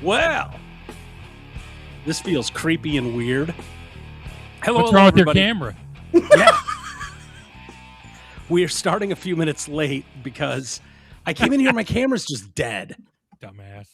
Well, this feels creepy and weird. What's wrong with your camera? Yeah. We are starting a few minutes late because I came in here, my camera's just dead. Dumbass.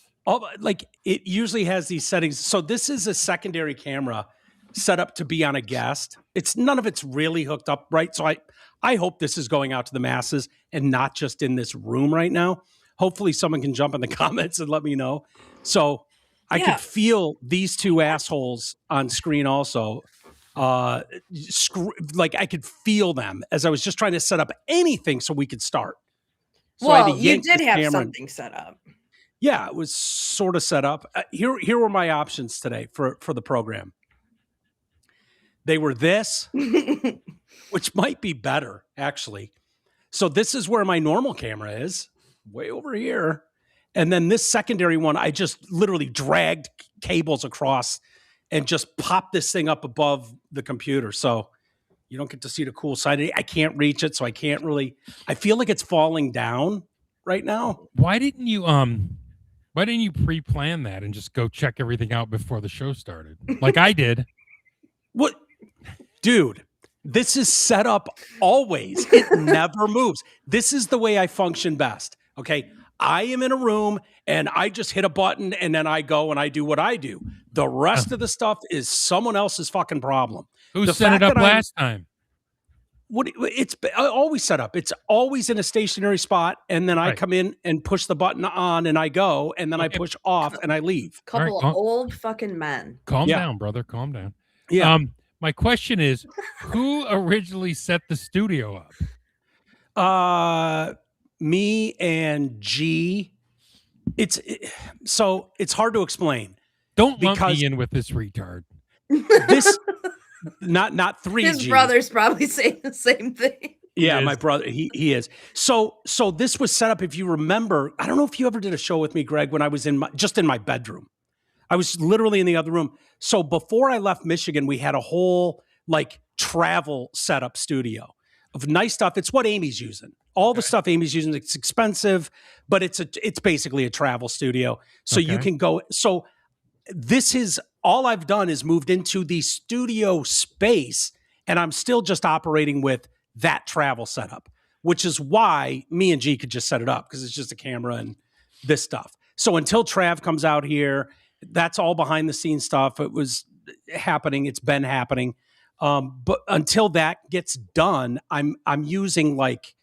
It usually has these settings. So this is a secondary camera set up to be on a guest. None of it's really hooked up right. So I hope this is going out to the masses and not just in this room right now. Hopefully someone can jump in the comments and let me know. So I could feel these two assholes on screen also. I could feel them as I was just trying to set up anything so we could start. So you did have something set up. Yeah, it was sort of set up. Here were my options today for the program. They were this, which might be better, actually. So this is where my normal camera is, way over here. And then this secondary one, I just literally dragged cables across and just popped this thing up above the computer. So you don't get to see the cool side. I can't reach it, so I can't really. I feel like it's falling down right now. Why didn't you pre-plan that and just go check everything out before the show started? Like I did. What? Dude, this is set up always. It never moves. This is the way I function best. Okay. I am in a room and I just hit a button and then I go and I do what I do. The rest of the stuff is someone else's fucking problem. Who set it up last time? It's always set up. It's always in a stationary spot. And then I come in and push the button on and I go and then I push off and I leave. Couple of old fucking men. Calm down, brother. Calm down. Yeah. My question is, who originally set the studio up? Me and G. It's hard to explain. Don't lump me in with this retard. This not 3G. His brother's probably saying the same thing. Yeah, my brother, he is. So this was set up, if you remember, I don't know if you ever did a show with me, Greg, when I was in my bedroom. I was literally in the other room. So before I left Michigan, we had a whole travel setup studio of nice stuff. It's what Amy's using. All the stuff Amy's using, it's expensive, but it's basically a travel studio. So you can go. So this is all I've done is moved into the studio space, and I'm still just operating with that travel setup, which is why me and G could just set it up because it's just a camera and this stuff. So until Trav comes out here, that's all behind the scenes stuff. It was happening. It's been happening. But until that gets done, I'm using like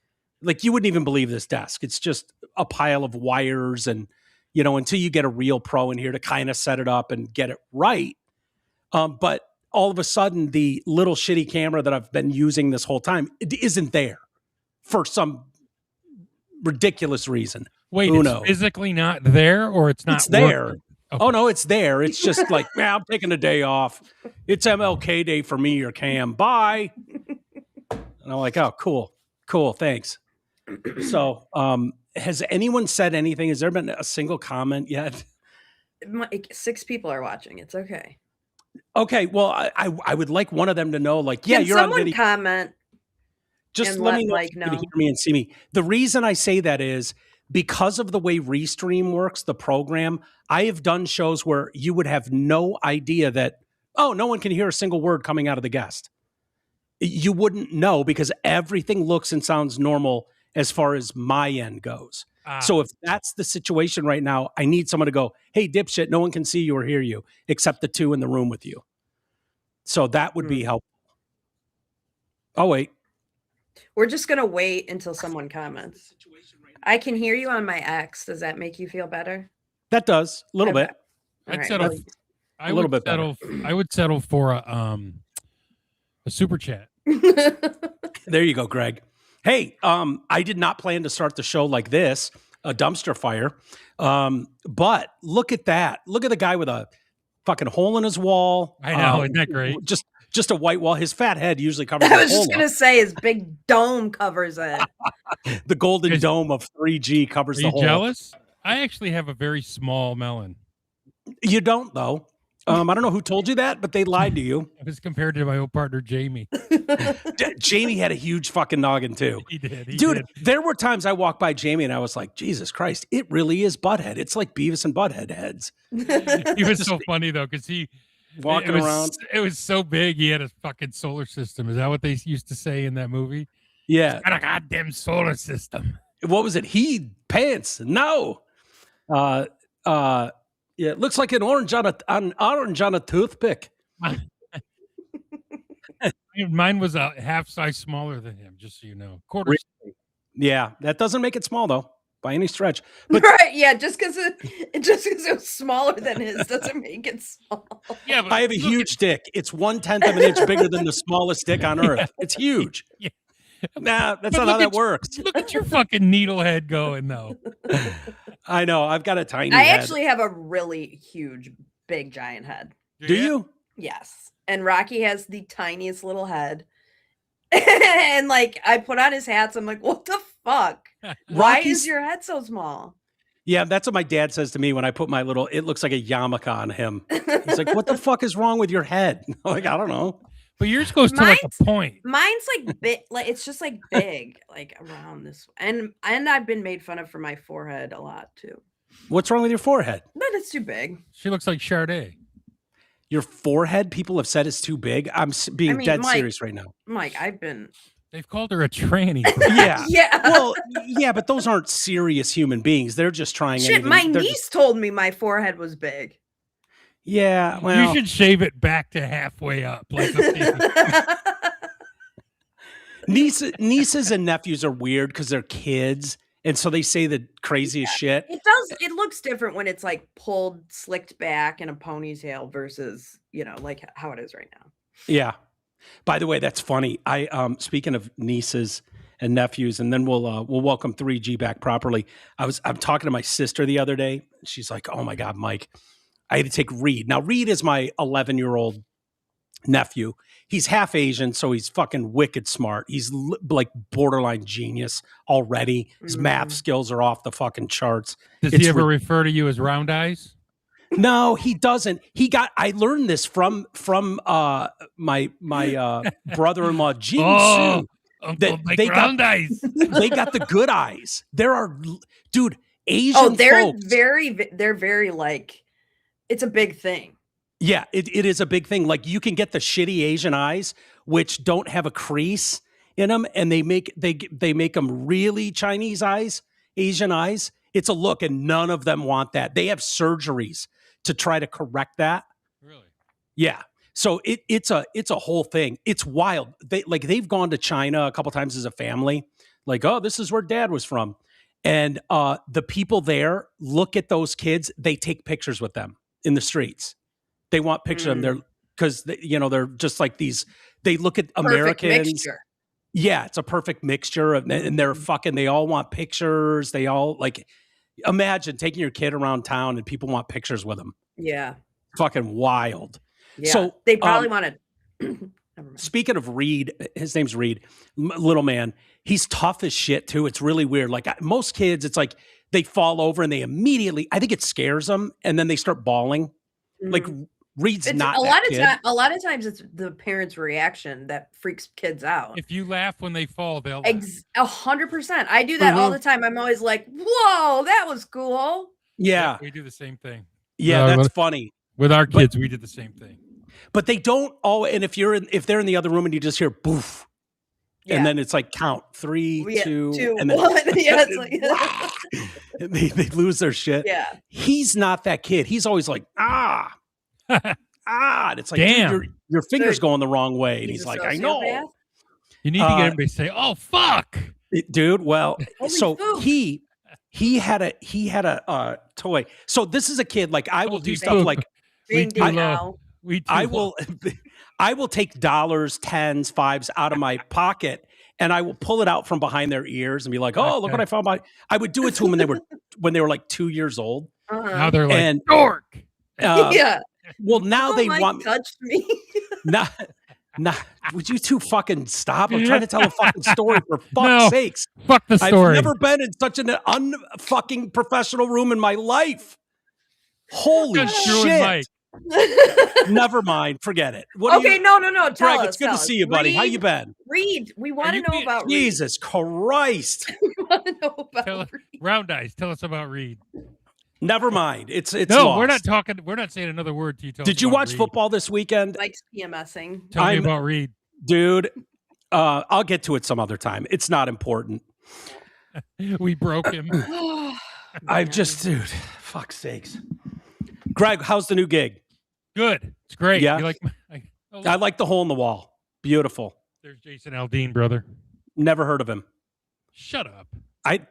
you wouldn't even believe this desk. It's just a pile of wires and, until you get a real pro in here to kind of set it up and get it right. But all of a sudden, the little shitty camera that I've been using this whole time, it isn't there for some ridiculous reason. Wait, it's physically not there, or it's not? It's there. Okay. Oh no, it's there. It's just like, I'm taking a day off. It's MLK Day for me or Cam. Bye. And I'm like, oh, cool, thanks. So, has anyone said anything? Has there been a single comment yet? 6 people are watching. It's okay. Okay, well, I would like one of them to know, Can you're on video. Comment. Just let me know if you can hear me and see me. The reason I say that is because of the way Restream works, the program. I have done shows where you would have no idea that, no one can hear a single word coming out of the guest. You wouldn't know because everything looks and sounds normal as far as my end goes. So if that's the situation right now, I need someone to go, hey, dipshit, no one can see you or hear you except the 2 in the room with you. So that would be helpful. Oh, wait. We're just going to wait until someone comments. I can hear you on my X. Does that make you feel better? That does. A little bit. I would settle for a super chat. There you go, Greg. Hey, I did not plan to start the show like this, a dumpster fire. But look at that. Look at the guy with a fucking hole in his wall. I know, isn't that great? Just a white wall. His fat head usually covers the I was just going to say his big dome covers it. The golden dome of 3G covers the hole. Are you jealous? I actually have a very small melon. You don't, though. I don't know who told you that, but they lied to you. It was compared to my old partner, Jamie. Jamie had a huge fucking noggin too. He did. Dude, there were times I walked by Jamie and I was like, Jesus Christ, it really is Butthead. It's like Beavis and Butthead heads. He was so funny though, because walking around. It was so big. He had a fucking solar system. Is that what they used to say in that movie? Yeah. He's got a goddamn solar system. What was it? He pants. No. Yeah, it looks like an orange on a toothpick. Mine was a half size smaller than him, just so you know. Quarter. Really? Yeah, that doesn't make it small though, by any stretch. But right? Yeah, just because it was smaller than his doesn't make it small. Yeah, but I have a huge dick. It's 1/10 of an inch bigger than the smallest dick on earth. It's huge. Yeah. Nah, that's not how that works. Look at your fucking needle head going though. I know. I've got a tiny I head. actually have a really huge, big, giant head. Do you? Yes. And Rocky has the tiniest little head. And like I put on his hats, I'm like, what the fuck? Why is your head so small? Yeah, that's what my dad says to me when I put my little, it looks like a yarmulke on him. He's like, what the fuck is wrong with your head? I'm like, I don't know. But yours goes to like a point. Mine's like big, like it's just like big, like around this. And I've been made fun of for my forehead a lot too. What's wrong with your forehead? But it's too big. She looks like Sade. Your forehead, people have said is too big. I'm being dead serious right now. Mike, They've called her a tranny. Yeah. Yeah. Well, yeah, but those aren't serious human beings. They're just trying. Shit, my niece told me my forehead was big. Yeah, well, you should shave it back to halfway up. Like nieces and nephews are weird because they're kids, and so they say the craziest shit. It does. It looks different when it's like pulled, slicked back in a ponytail versus, like how it is right now. Yeah. By the way, that's funny. I speaking of nieces and nephews, and then we'll welcome 3G back properly. I'm talking to my sister the other day. She's like, "Oh my God, Mike, I had to take Reed." Now, Reed is my 11-year-old nephew. He's half Asian, so he's fucking wicked smart. He's like borderline genius already. His math skills are off the fucking charts. Does he ever refer to you as round eyes? No, he doesn't. I learned this from my brother-in-law Jin Soo. They got eyes. They got the good eyes. There are, dude, Asian folks. They're very like, it's a big thing. Yeah, it is a big thing. Like you can get the shitty Asian eyes, which don't have a crease in them, and they make them really Chinese eyes, Asian eyes. It's a look, and none of them want that. They have surgeries to try to correct that. Really? Yeah. So it's a whole thing. It's wild. They've gone to China a couple times as a family. Like, oh, this is where Dad was from, and the people there look at those kids. They take pictures with them in the streets. They want pictures of them. They're just like these. They look at Americans. Mixture. Yeah, it's a perfect mixture of, and they're fucking. They all want pictures. They all like. Imagine taking your kid around town and people want pictures with them. Yeah. Fucking wild. Yeah. So they probably wanted. Speaking of Reed, his name's Reed, little man. He's tough as shit too. It's really weird. Like most kids, it's like they fall over and they immediately, I think it scares them. And then they start bawling. Mm-hmm. Like Reed's not a lot of times it's the parents' reaction that freaks kids out. If you laugh when they fall, they'll laugh. 100%. I do that all the time. I'm always like, "Whoa, that was cool." Yeah, we do the same thing. Yeah, that's funny. With our kids, we did the same thing. But they don't all. And if they're in the other room and you just hear boof, and then it's like count 3, 2, and then 1. Yeah, it's like they lose their shit. Yeah, he's not that kid. He's always like and it's like, damn, dude, your finger's going the wrong way. And he's like, I know. You need to get everybody to say, oh, fuck. Dude, well, so he had a toy. So this is a kid, like I will do stuff like I will take dollars, tens, fives out of my pocket and I will pull it out from behind their ears and be like, oh, look what I found. I would do it to them when they were like 2 years old. Now they're like, dork. Yeah. Well, now they want me. Touched me. Nah, would you two fucking stop? I'm trying to tell a fucking story for fuck's sakes. Fuck the story. I've never been in such an unfucking professional room in my life. Holy shit. Never mind. Forget it. What okay, no. Tell Greg, us. it's good to see you, buddy. How you been? Reed, we want to you know being- about Jesus Christ. Reed. We want to know about Reed. Round Eyes, tell us about Reed. Never mind. It's No, lost. we're not talking. We're not saying another word to you. Did you watch football this weekend? Mike's PMSing. Tell me about Reed. Dude, I'll get to it some other time. It's not important. We broke him. I've just, dude, fuck's sakes. Greg, how's the new gig? Good. It's great. Yeah. You like I like the hole in the wall. Beautiful. There's Jason Aldean, brother. Never heard of him. Shut up.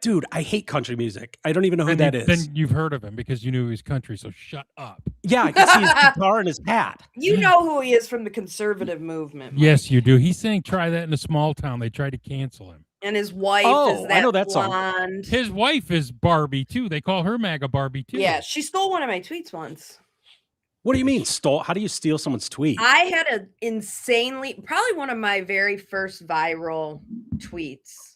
Dude, I hate country music. I don't even know who Then that is. Then you've heard of him because you knew he was country, so shut up. Yeah, I can see his guitar and his hat. You know who he is from the conservative movement. Mike. Yes, you do. He's saying try that in a small town. They tried to cancel him. And his wife Oh, is that I know that song. blonde. His wife is Barbie, too. They call her MAGA Barbie, too. Yeah, she stole one of my tweets once. What do you mean stole? How do you steal someone's tweet? I had an insanely, probably one of my very first viral tweets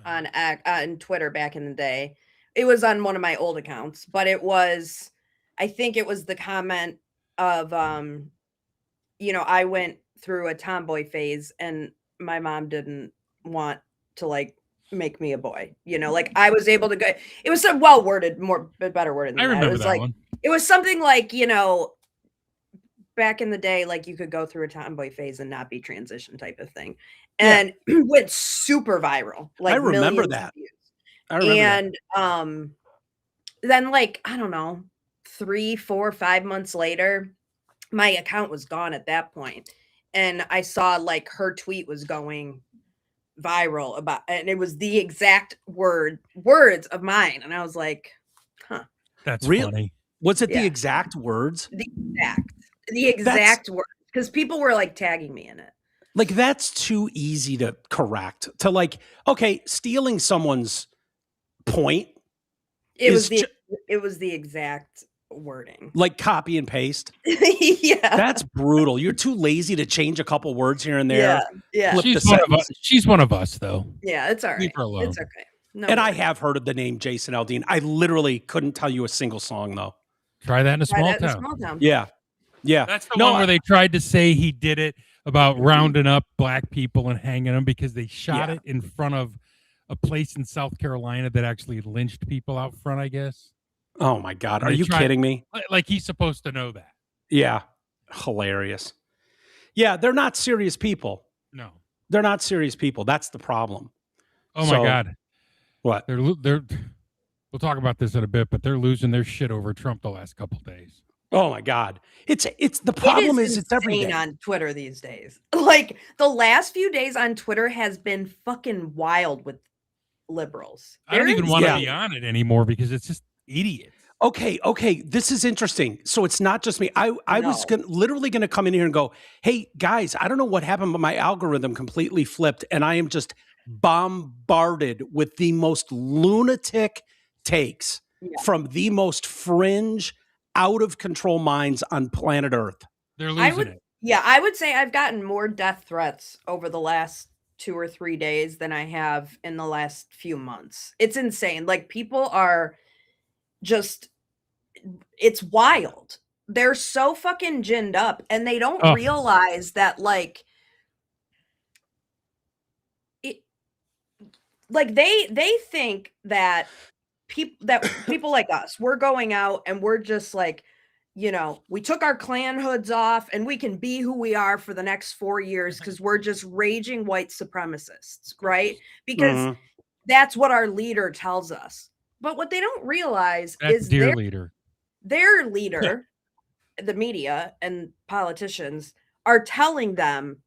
on Twitter back in the day. It was on one of my old accounts, but it was, I think it was the comment of, I went through a tomboy phase and my mom didn't want to like make me a boy, like I was able to go. It was so well worded, better worded than I remember that. It was that like, one. it was something like, back in the day, like you could go through a tomboy phase and not be transition type of thing. And went super viral. Like I remember millions of that. views. I remember And then like, I don't know, 3, 4, 5 months later, my account was gone at that point. And I saw like her tweet was going viral about, and it was the exact words of mine. And I was like, huh. That's Really? funny. Was it the exact words? The exact words. Because people were like tagging me in it. Like, that's too easy to correct. To like, okay, stealing someone's point. It was the exact wording. Like copy and paste. Yeah. That's brutal. You're too lazy to change a couple words here and there. Yeah. Flip She's the one, of sentence. us. She's one of us, though. Yeah, it's all right. Leave her alone. It's okay. No And I worries. have heard of the name Jason Aldean. I literally couldn't tell you a single song, though. Try that in a Try small that in a town. small town. Yeah. Yeah. That's the one where they tried to say he did it about rounding up black people and hanging them because they shot it in front of a place in South Carolina that actually lynched people out front, I guess. Oh, my God. And Are they you tried- kidding me? Like he's supposed to know that. Yeah. Hilarious. Yeah, they're not serious people. No. They're not serious people. That's the problem. Oh, So- my God. What? They're we'll talk about this in a bit, but they're losing their shit over Trump the last couple days. Oh, my God. It's the problem is it's every insane day. on Twitter these days. Like the last few days on Twitter has been fucking wild with liberals. I don't even want to Yeah. be on it anymore because it's just idiots. Okay. This is interesting. So it's not just me. I was literally going to come in here and go, hey, guys, I don't know what happened, but my algorithm completely flipped. And I am just bombarded with the most lunatic takes from the most fringe, out of control minds on planet Earth. They're losing it. Yeah, I would say I've gotten more death threats over the last 2 or 3 days than I have in the last few months. It's insane. Like people are just, it's wild. They're so fucking ginned up and they don't realize that like it, like they think that people like us, we're going out and we're just like, we took our clan hoods off and we can be who we are for the next 4 years because we're just raging white supremacists, right? Because that's what our leader tells us. But what they don't realize is their leader, the media and politicians are telling them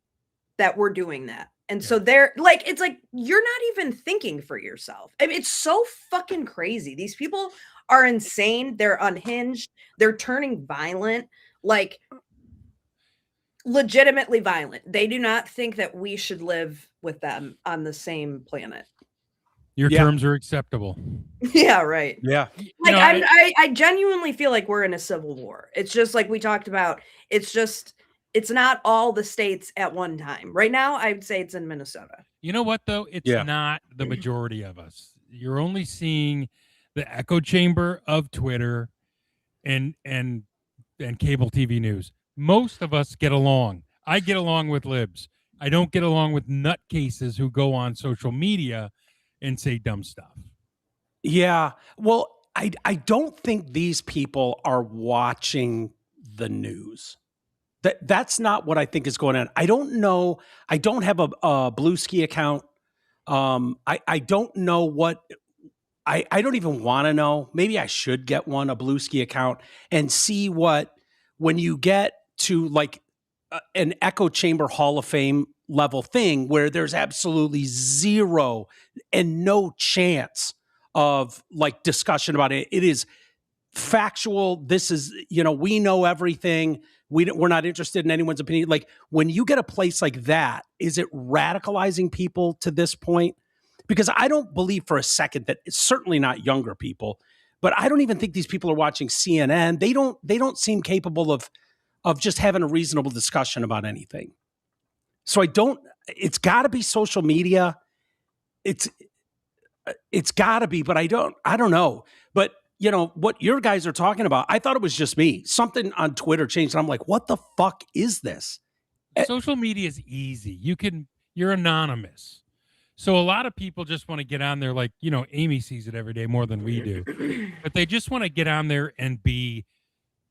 that we're doing that. And so they're like, it's like, you're not even thinking for yourself. I mean, it's so fucking crazy. These people are insane. They're unhinged. They're turning violent, like legitimately violent. They do not think that we should live with them on the same planet. Your terms are acceptable. Yeah, right. Yeah. Like I genuinely feel like we're in a civil war. It's just like we talked about. It's not all the states at one time. Right now, I would say it's in Minnesota. You know what, though? It's not the majority of us. You're only seeing the echo chamber of Twitter and and cable TV news. Most of us get along. I get along with libs. I don't get along with nutcases who go on social media and say dumb stuff. Yeah. Well, I don't think these people are watching the news. That's not what I think is going on. I don't know. I don't have a Blue Ski account. I don't know what I don't even want to know. Maybe I should get one, a Blue Ski account, and see what, when you get to like an echo chamber Hall of Fame level thing where there's absolutely zero and no chance of like discussion about it. It is factual. This is, we know everything. We're not interested in anyone's opinion. Like when you get a place like that, is it radicalizing people to this point? Because I don't believe for a second that it's certainly not younger people, but I don't even think these people are watching CNN. They don't seem capable of just having a reasonable discussion about anything. So it's got to be social media. It's got to be, but I don't know. But what your guys are talking about, I thought it was just me. Something on Twitter changed, and I'm like, what the fuck is this? Social media is easy. You're anonymous. So a lot of people just want to get on there, like, Amy sees it every day more than we do. But they just want to get on there and be,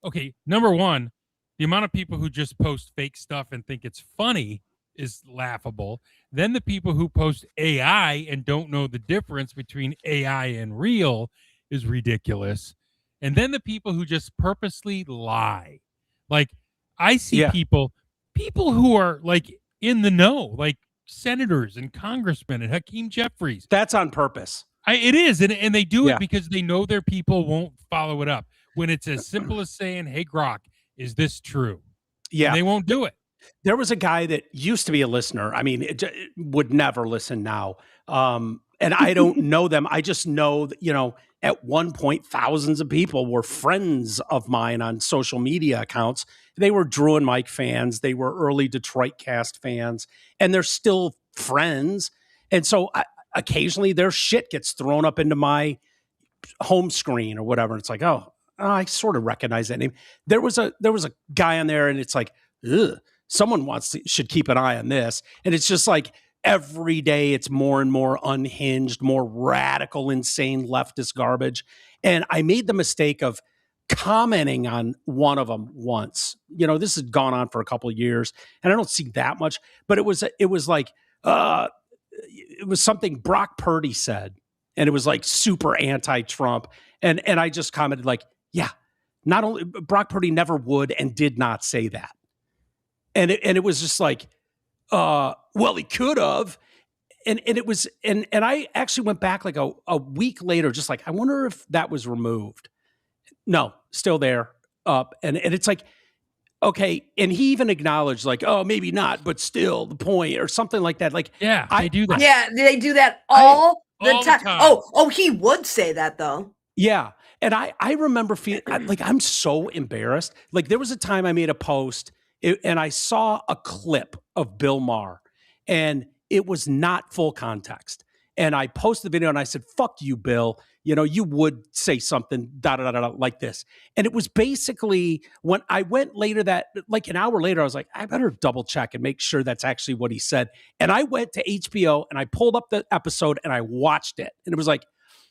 okay, number one, the amount of people who just post fake stuff and think it's funny is laughable. Then the people who post AI and don't know the difference between AI and real is ridiculous. And then the people who just purposely lie. Like I see people who are like in the know, like senators and congressmen and Hakeem Jeffries. That's on purpose. It is. And they do it because they know their people won't follow it up. When it's as simple as saying, hey, Grok, is this true? Yeah. And they won't do it. There was a guy that used to be a listener. I mean, it would never listen now. And I don't know them. I just know that, at one point, thousands of people were friends of mine on social media accounts. They were Drew and Mike fans. They were early Detroit Cast fans, and they're still friends. And so occasionally their shit gets thrown up into my home screen or whatever. It's like, oh, I sort of recognize that name. There was a guy on there, and it's like, ugh, someone should keep an eye on this. And it's just like every day it's more and more unhinged, more radical, insane leftist garbage. And I made the mistake of commenting on one of them once. This had gone on for a couple of years, and I don't see that much, but it was like, it was something Brock Purdy said, and it was like super anti-Trump. And I just commented like, yeah, not only Brock Purdy never would and did not say that. And it was just like, well, he could have. And it was, and I actually went back like a week later, just like, I wonder if that was removed. No, still there up. And it's like, okay. And he even acknowledged like, oh, maybe not, but still the point or something like that. Like, yeah, they do that. Yeah. They do that all the time. Oh, he would say that though. Yeah. And I remember feeling like I'm so embarrassed. Like there was a time I made a post and I saw a clip of Bill Maher, and it was not full context. And I posted the video and I said, fuck you, Bill. You would say something like this. And it was basically when I went later like an hour later, I was like, I better double check and make sure that's actually what he said. And I went to HBO and I pulled up the episode and I watched it. And it was like,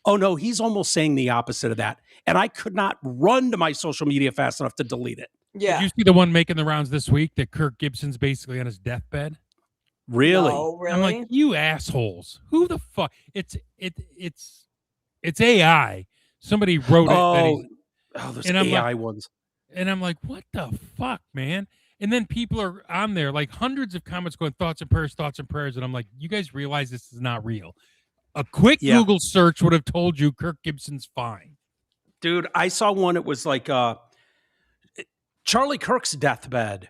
oh no, he's almost saying the opposite of that. And I could not run to my social media fast enough to delete it. Yeah. Did you see the one making the rounds this week that Kirk Gibson's basically on his deathbed? Really? No, really? I'm like, you assholes. Who the fuck? It's AI. Somebody wrote it. Those AI ones. And I'm like, what the fuck, man? And then people are on there, like hundreds of comments going, thoughts and prayers. And I'm like, you guys realize this is not real. A quick Google search would have told you Kirk Gibson's fine. Dude, I saw one. It was like Charlie Kirk's deathbed,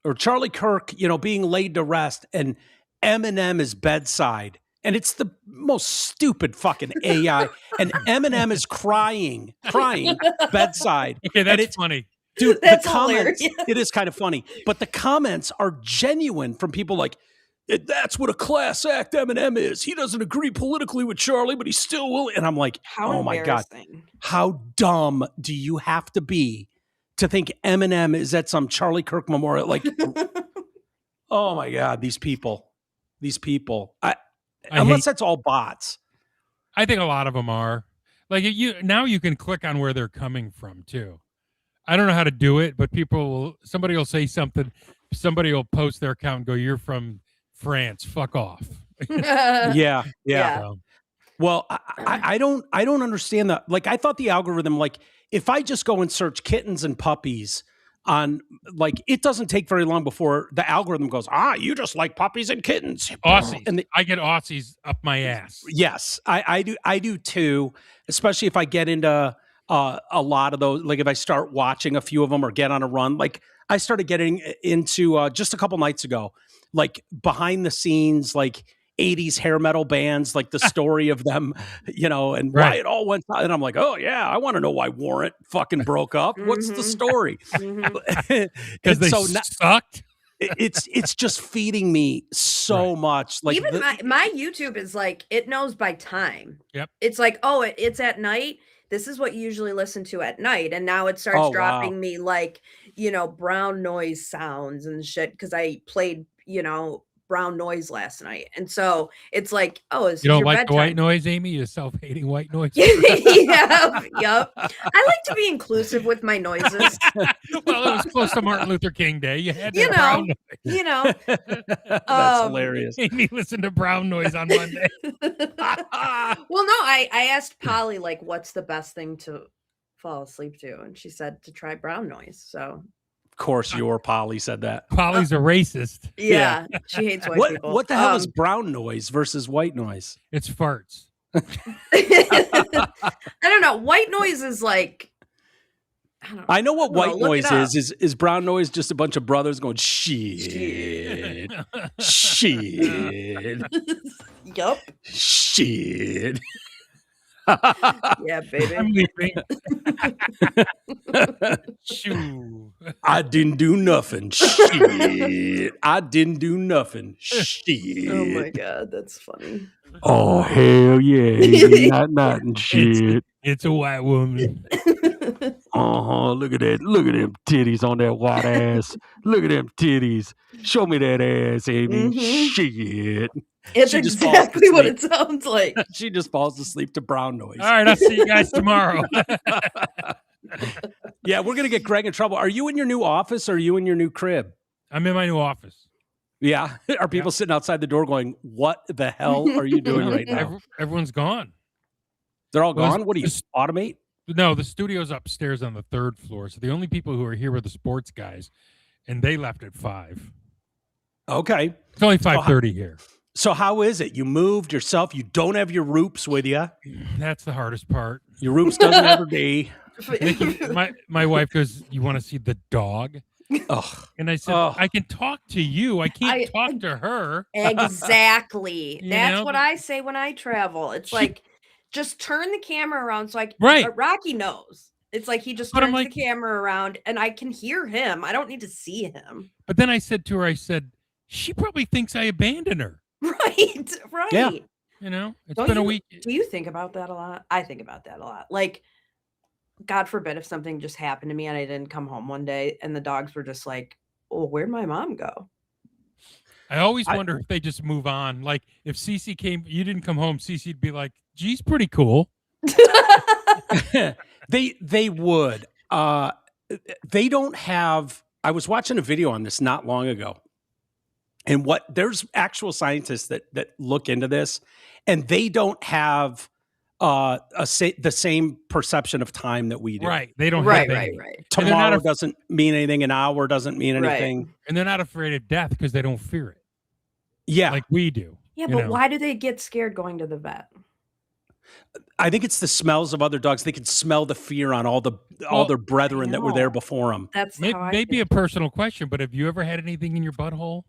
or Charlie Kirk, being laid to rest, and Eminem is bedside. And it's the most stupid fucking AI. And Eminem is crying bedside. Okay, that's funny. Dude, that's the comments, hilarious. it is kind of funny. But the comments are genuine from people like, that's what a class act Eminem is. He doesn't agree politically with Charlie, but he still will. And I'm like, How oh my God. embarrassing. How dumb do you have to be to think Eminem is at some Charlie Kirk memorial. Like, oh my God, these people. Unless that's all bots. I think a lot of them are. Like now you can click on where they're coming from too. I don't know how to do it, but somebody will say something. Somebody will post their account and go, "You're from France. Fuck off." Yeah. So, Well, I don't understand that. Like, I thought the algorithm, like, if I just go and search kittens and puppies on, like, it doesn't take very long before the algorithm goes, you just like puppies and kittens. Aussies. And I get Aussies up my ass. Yes, I do too. Especially if I get into a lot of those. Like, if I start watching a few of them or get on a run, like I started getting into just a couple nights ago, like behind the scenes, like 80s hair metal bands, like the story of them, and why it all went on. And I'm like, oh yeah, I want to know why Warrant fucking broke up. What's the story? Because they sucked. It's just feeding me so much. Like, even my YouTube is like, it knows by time. Yep. It's like, oh, it's at night. This is what you usually listen to at night. And now it starts dropping me like, brown noise sounds and shit. Cause I played, brown noise last night. And so it's like, oh, you don't like the white noise, Amy? You self-hating white noise? Yep. I like to be inclusive with my noises. Well, it was close to Martin Luther King Day. You had brown noise. That's hilarious. Amy listened to brown noise on Monday. Well, no, I asked Polly, like, what's the best thing to fall asleep to? And she said to try brown noise. So of course, your Polly said that. Polly's a racist. Yeah, she hates white people. What the hell is brown noise versus white noise? It's farts. I don't know. White noise is like, I know what white noise is. Is brown noise just a bunch of brothers going shit, shit, yup, shit. Yeah, baby. I'm leaving. Shoo. I didn't do nothing. Shit. I didn't do nothing. Shit. Oh my God, that's funny. Oh hell yeah. Not nothing. Shit. It's a white woman. Look at that. Look at them titties on that white ass. Look at them titties. Show me that ass, Amy. Shit. It's exactly what it sounds like. She just falls asleep to brown noise. All right, I'll see you guys tomorrow. Yeah, we're going to get Greg in trouble. Are you in your new office or are you in your new crib? I'm in my new office. Yeah. Are people sitting outside the door going, what the hell are you doing right now? Everyone's gone. They're all gone? What do you automate? No, the studio's upstairs on the 3rd floor. So the only people who are here were the sports guys, and they left at 5. Okay. It's only 5:30 here. So how is it? You moved yourself. You don't have your Roops with you. That's the hardest part. Your Roops doesn't have a day. Nikki, my wife goes, you want to see the dog? Ugh. And I said, I can talk to you. I can't talk to her. Exactly. That's what I say when I travel. It's like, just turn the camera around so Rocky knows. It's like he just turns the camera around and I can hear him. I don't need to see him. But then I said to her, she probably thinks I abandoned her. Right. Yeah. It's been a week. Do you think about that a lot? I think about that a lot. Like, God forbid if something just happened to me and I didn't come home one day and the dogs were just like, oh, where'd my mom go? I always wonder if they just move on. Like if Cece came, you didn't come home, Cece'd be like, geez, pretty cool. They would. They don't have, I was watching a video on this not long ago. And there's actual scientists that look into this, and they don't have the same perception of time that we do. Right. They don't have any. Right. Tomorrow doesn't mean anything. An hour doesn't mean anything. Right. And they're not afraid of death because they don't fear it. Yeah. Like we do. Yeah, but why do they get scared going to the vet? I think it's the smells of other dogs. They can smell the fear on all their brethren that were there before them. That's maybe a personal question, but have you ever had anything in your butthole?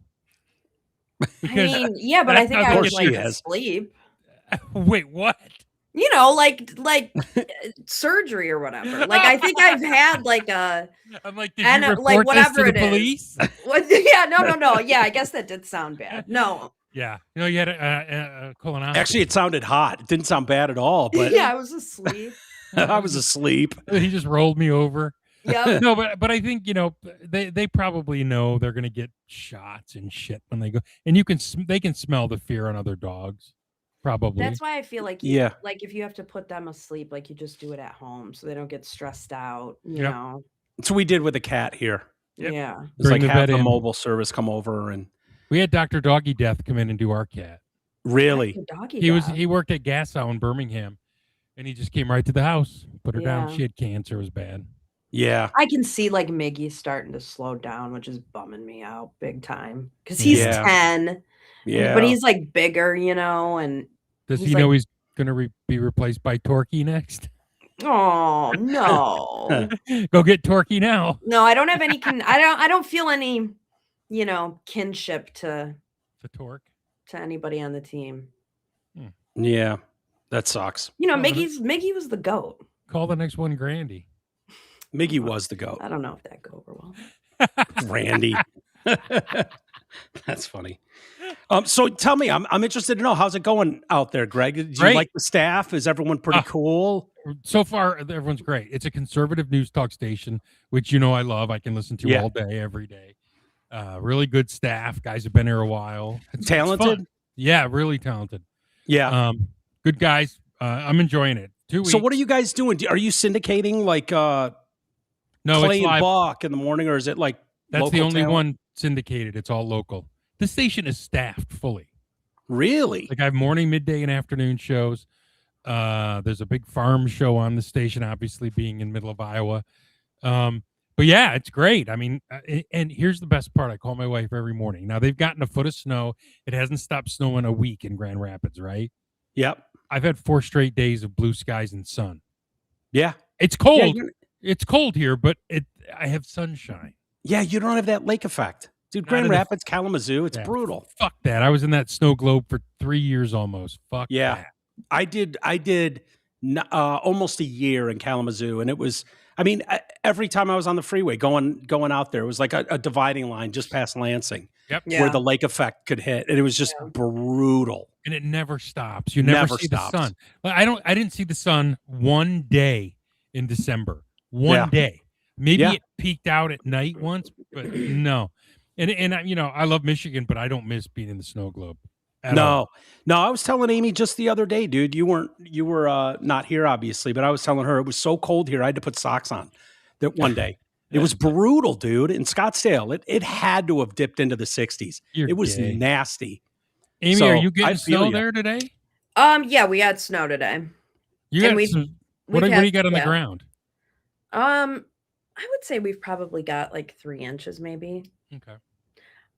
Because yeah, but I think I was like asleep. Wait, what? Like surgery or whatever. Like I think I've had like a. I'm like, did you report this to the police? Yeah, no. Yeah, I guess that did sound bad. No. Yeah, you had a colonoscopy. Actually, it sounded hot. It didn't sound bad at all. But yeah, I was asleep. I was asleep. He just rolled me over. Yep. No, but I think they probably know they're gonna get shots and shit when they go, and they can smell the fear on other dogs, probably. That's why I feel like Yeah. like if you have to put them asleep, like you just do it at home so they don't get stressed out. You Yep. know. That's what we did with a cat here. Yep. Yeah. It's Bring like the have vet the in. mobile service come over and We had Dr. Doggy Death come in and do our cat. really. Doggy He worked at Gasow in Birmingham, and he just came right to the house, put her down. Yeah. She had cancer, it was bad. Yeah. I can see like Miggy starting to slow down, which is bumming me out big time because he's Yeah. 10. Yeah. But he's like bigger, and Does he's he like, know he's gonna be replaced by Torquay next? oh no. Go get Torquay now. No, I don't have any I don't feel any, kinship to The Torque. anybody on the team. Yeah. That sucks. Miggy was the GOAT. Call the next one Grandy. Miggy was the goat. I don't know if that go over well. Randy. That's funny. So tell me, I'm interested to know, how's it going out there, Greg? Do you Great. like the staff? Is everyone pretty cool? So far, everyone's great. It's a conservative news talk station, which I love. I can listen to Yeah. all day, every day. Really good staff. Guys have been here a while. It's Talented? fun. Yeah, really talented. Yeah. Good guys. I'm enjoying it. 2 weeks. So what are you guys doing? Are you syndicating like No, Clay it's and live. Buck in the morning, or is it like That's the local only talent? one syndicated. It's all local. The station is staffed fully. Really? Like I have morning, midday, and afternoon shows. There's a big farm show on the station, obviously being in the middle of Iowa. But yeah, it's great. I mean, and here's the best part. I call my wife every morning. Now they've gotten a foot of snow. It hasn't stopped snowing a week in Grand Rapids, right? Yep. I've had 4 straight days of blue skies and sun. Yeah. It's cold. It's cold here, but I have sunshine. Yeah, you don't have that lake effect. Dude, Not Grand in the- Rapids, Kalamazoo, it's Yeah. brutal. Fuck that. I was in that snow globe for 3 years almost. Fuck Yeah. that. I did almost a year in Kalamazoo, and it was, every time I was on the freeway going out there, it was like a dividing line just past Lansing Yep. Yeah. where the lake effect could hit, and it was just brutal. And it never stops. You never see stops. the sun. Like, I didn't see the sun one day in December. One day. Maybe Yeah. it peaked out at night once, but no. And I love Michigan, but I don't miss being in the snow globe. at all. No, I was telling Amy just the other day, dude, you were not here, obviously, but I was telling her it was so cold here, I had to put socks on that one day. It was brutal, dude. In Scottsdale, it had to have dipped into the 60s. You're It was gay. nasty. Amy, So, are you I getting feel snow ya. there today? Yeah, we had snow today. You And got we've- some, what we've do you had- got on the yeah. ground? I would say we've probably got like 3 inches, maybe. Okay.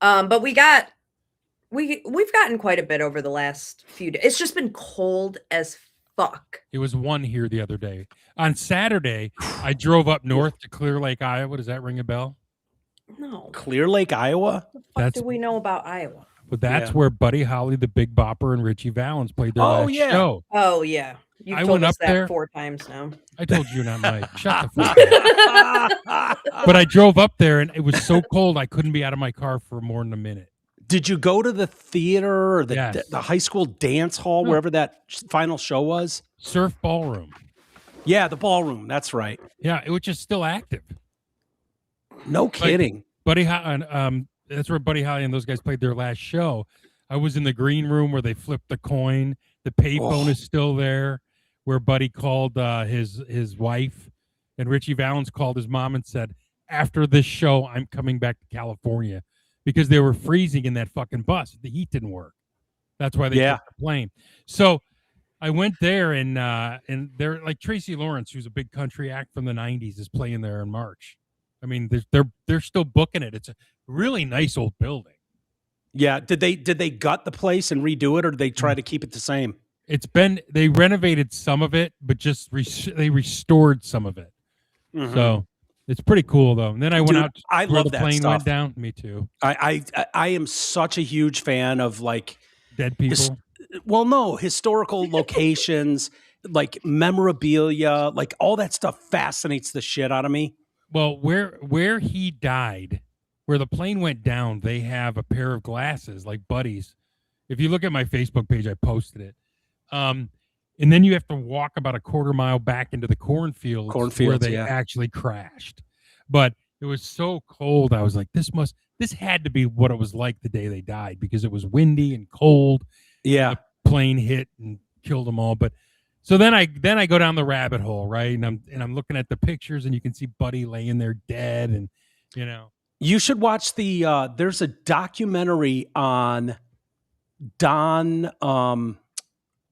But we've gotten quite a bit over the last few days. It's just been cold as fuck. It was 1 here the other day. On Saturday, I drove up north to Clear Lake, Iowa. Does that ring a bell? No. Clear Lake, Iowa? What the fuck That's- do we know about Iowa? But that's Yeah. where Buddy Holly, the Big Bopper, and Richie Valens played their Oh, last yeah. show. Oh yeah. You've I told went us up that there. 4 times now. I told you not Mike. Shut the fuck up. But I drove up there and it was so cold I couldn't be out of my car for more than a minute. Did you go to the theater or the Yes. high school dance hall, No. wherever that final show was? Surf Ballroom. Yeah, the ballroom. That's right. Yeah, it was just still active. No kidding. Buddy Holly, that's where Buddy Holly and those guys played their last show. I was in the green room where they flipped the coin. The payphone Oh. is still there, where Buddy called his wife, and Richie Valens called his mom and said, "After this show, I'm coming back to California," because they were freezing in that fucking bus. The heat didn't work. That's why they Yeah. took the plane. So I went there, and they're like Tracy Lawrence, who's a big country act from the '90s, is playing there in March. I mean, they're still booking it. It's a really nice old building. Yeah. Did they gut the place and redo it, or did they try to keep it the same? They renovated some of it, but just they restored some of it. Mhm. So it's pretty cool though. And then I went Dude, out I where love the that plane stuff. went down. Me too. I am such a huge fan of like, Dead people. historical locations, like memorabilia, like all that stuff fascinates the shit out of me. Well, where he died, where the plane went down, they have a pair of glasses like Buddy's. If you look at my Facebook page, I posted it. And then you have to walk about a quarter mile back into the cornfields where Cornfields, they yeah. actually crashed. but it was so cold. I was like, this had to be what it was like the day they died, because it was windy and cold. Yeah. The plane hit and killed them all. But so then I go down the rabbit hole, right? And I'm looking at the pictures, and you can see Buddy laying there dead, and You should watch there's a documentary on Don,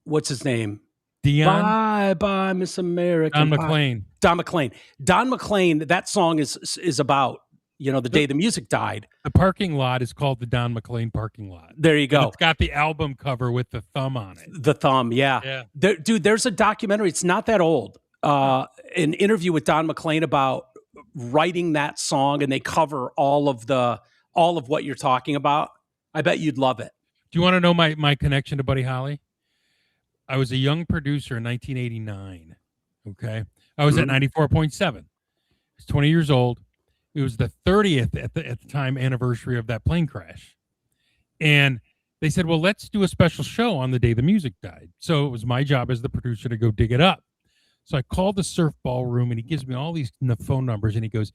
what's his name? Dion. Bye, Miss America. Don McLean. Don McLean. Don McLean, that song is about, the day the music died. The parking lot is called the Don McLean parking lot. There you go. And it's got the album cover with the thumb on it. The thumb, yeah. Dude, there's a documentary. It's not that old. An interview with Don McLean about writing that song, and they cover all of what you're talking about. I bet you'd love it. Do you want to know my connection to Buddy Holly? I was a young producer in 1989. Okay. I was at 94.7. I was 20 years old. It was the 30th at the time anniversary of that plane crash. And they said, well, let's do a special show on the day the music died. So it was my job as the producer to go dig it up. So I called the Surf Ballroom, and he gives me all these phone numbers, and he goes,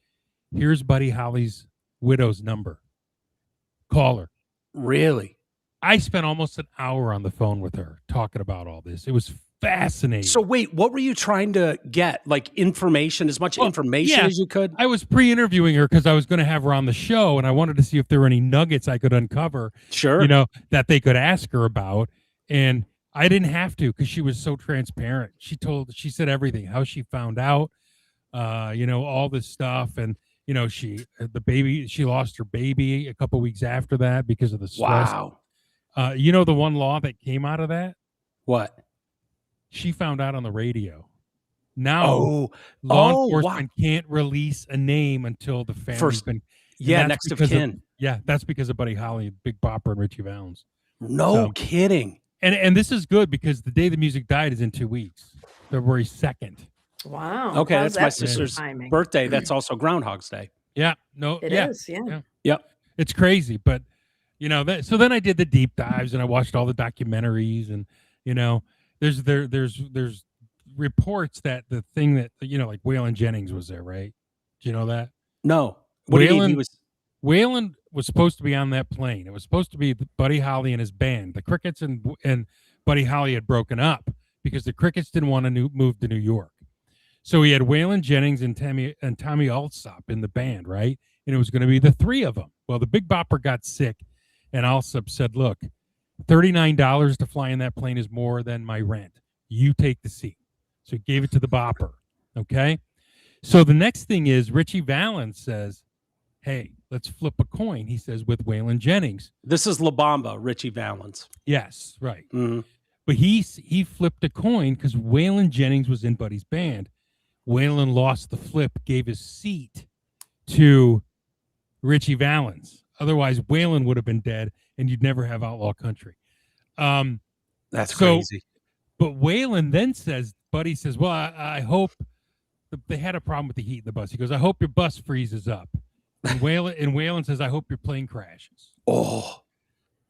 here's Buddy Holly's widow's number. Call her. Really? I spent almost an hour on the phone with her talking about all this. It was fascinating. So wait, what were you trying to get? Like information, as much information as you could? I was pre-interviewing her because I was going to have her on the show, and I wanted to see if there were any nuggets I could uncover. Sure. That they could ask her about. And I didn't have to, because she was so transparent. She said everything, how she found out, all this stuff. And, she lost her baby a couple weeks after that because of the stress. Wow. The one law that came out of that? What? She found out on the radio. Now, law enforcement can't release a name until the family's been... Yeah, next of kin. That's because of Buddy Holly, Big Bopper, and Richie Valens. No kidding. And this is good, because the day the music died is in 2 weeks, February 2nd. Wow. Okay, that's my sister's birthday. That's also Groundhog's Day. Yeah. No. It is. Yeah. Yep. It's crazy, but so then I did the deep dives, and I watched all the documentaries, and there's reports that the thing that like Waylon Jennings was there, right? Do you know that? No. What do you mean? Waylon was supposed to be on that plane. It was supposed to be Buddy Holly and his band. The Crickets and Buddy Holly had broken up because the Crickets didn't want to move to New York. So he had Waylon Jennings and Tommy Alsop in the band, right? And it was going to be the three of them. Well, the Big Bopper got sick, and Alsop said, look, $39 to fly in that plane is more than my rent. You take the seat. So he gave it to the Bopper, okay? So the next thing is Richie Valens says, hey, let's flip a coin, he says, with Waylon Jennings. This is La Bamba, Richie Valens. Yes, right. Mm-hmm. But he flipped a coin because Waylon Jennings was in Buddy's band. Waylon lost the flip, gave his seat to Richie Valens. Otherwise, Waylon would have been dead, and you'd never have Outlaw Country. That's crazy. But Waylon then says, Buddy says, well, I hope they had a problem with the heat in the bus. He goes, I hope your bus freezes up. And Waylon says, I hope your plane crashes. Oh.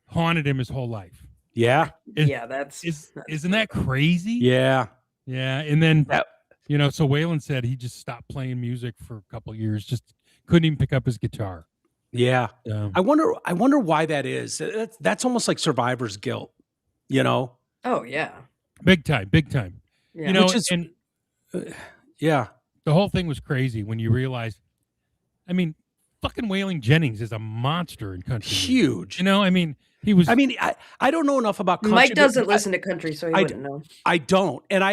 Haunted him his whole life. Yeah. Isn't that crazy? Yeah. Yeah. And then, so Waylon said he just stopped playing music for a couple of years, just couldn't even pick up his guitar. Yeah. I wonder why that is. That's almost like survivor's guilt, Oh, yeah. Big time. Yeah. Yeah. The whole thing was crazy when you realize, fucking Waylon Jennings is a monster in country. Huge. He was. I don't know enough about country. Mike doesn't listen to country, so he wouldn't know. I don't. And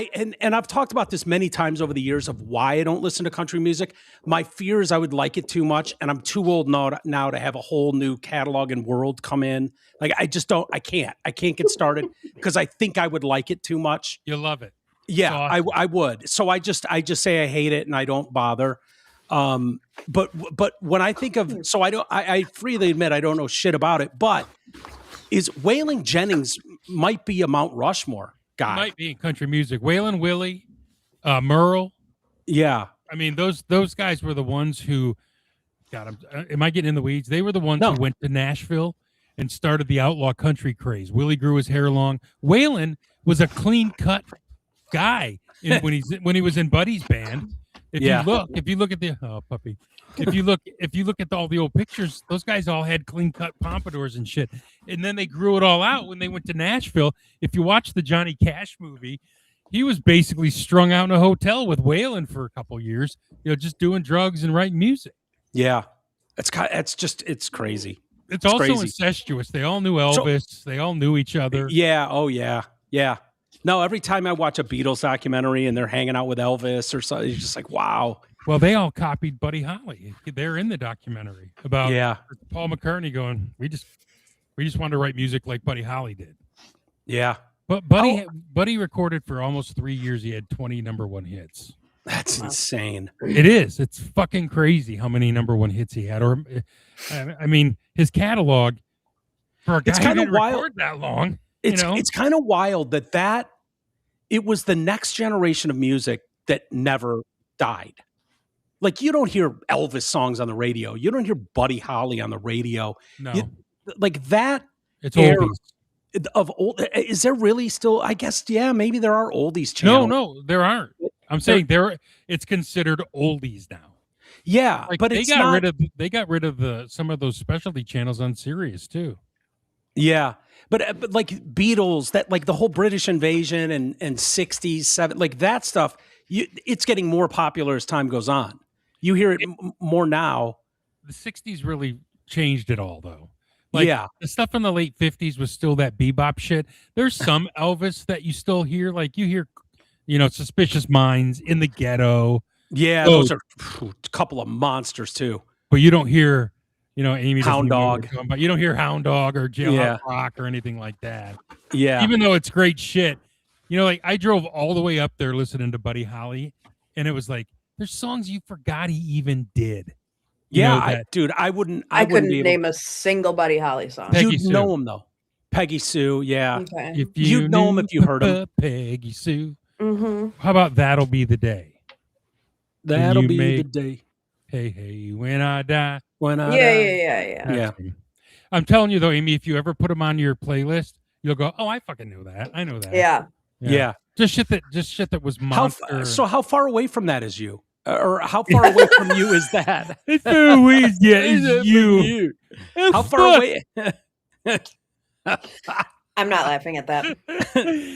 I've talked about this many times over the years of why I don't listen to country music. My fear is I would like it too much, and I'm too old now to have a whole new catalog and world come in. Like, I just don't. I can't get started because I think I would like it too much. You love it. Yeah, awesome. I would. So I just say I hate it and I don't bother. But when I think of, so I freely admit I don't know shit about it, but is Waylon Jennings might be a Mount Rushmore guy. He might be in country music. Waylon Willie, Merle. Yeah. Those guys were the ones who, God, am I getting in the weeds? They were the ones who went to Nashville and started the outlaw country craze. Willie grew his hair long. Waylon was a clean cut guy when he was in Buddy's band. If Yeah. you look at the puppy, if you look at all the old pictures, those guys all had clean cut pompadours and shit, and then they grew it all out when they went to Nashville. If you watch the Johnny Cash movie, he was basically strung out in a hotel with Waylon for a couple years, just doing drugs and writing music. Yeah. It's crazy. It's also crazy. incestuous. They all knew Elvis. They all knew each other. Yeah. Oh, yeah. Yeah. No, every time I watch a Beatles documentary and they're hanging out with Elvis or something, it's just like, wow. Well, they all copied Buddy Holly. They're in the documentary about Paul McCartney going, we just wanted to write music like Buddy Holly did. Yeah. But Buddy recorded for almost 3 years. He had 20 number one hits. That's insane. It is. It's fucking crazy how many number one hits he had. Or, I mean, his catalog for a guy who didn't record that long. It's kind of wild that it was the next generation of music that never died. Like, you don't hear Elvis songs on the radio. You don't hear Buddy Holly on the radio. No. Like that. It's oldies. Of old, is there really still? I guess, yeah, maybe there are oldies channels. No, there aren't. I'm saying it's considered oldies now. Yeah, like but they got rid of some of those specialty channels on Sirius too. Yeah, but like Beatles, that like the whole British invasion and 60s, 70s, like that stuff. It's getting more popular as time goes on. You hear it more now. The 60s really changed it all, though. Like, the stuff in the late 50s was still that bebop shit. There's some Elvis that you still hear. Like, you hear, Suspicious Minds, In the Ghetto. Yeah, those are a couple of monsters, too. But you don't hear, Amy Hound Dog. But you don't hear Hound Dog or Jailhouse Rock or anything like that. Yeah. Even though it's great shit. Like, I drove all the way up there listening to Buddy Holly, and it was like, there's songs you forgot he even did. I couldn't name a single Buddy Holly song. You'd know him though. Peggy Sue, yeah. Okay. If you'd know him if you heard him. Peggy Sue. Mm-hmm. How about That'll Be the Day? That'll be the day. Hey, when I die. Yeah. I'm telling you though, Amy, if you ever put them on your playlist, you'll go, "Oh, I fucking knew that. I know that." Yeah. Just shit that was monster. So how far away from that is you? Or how far away from you is that? It's you. How far away? I'm not laughing at that.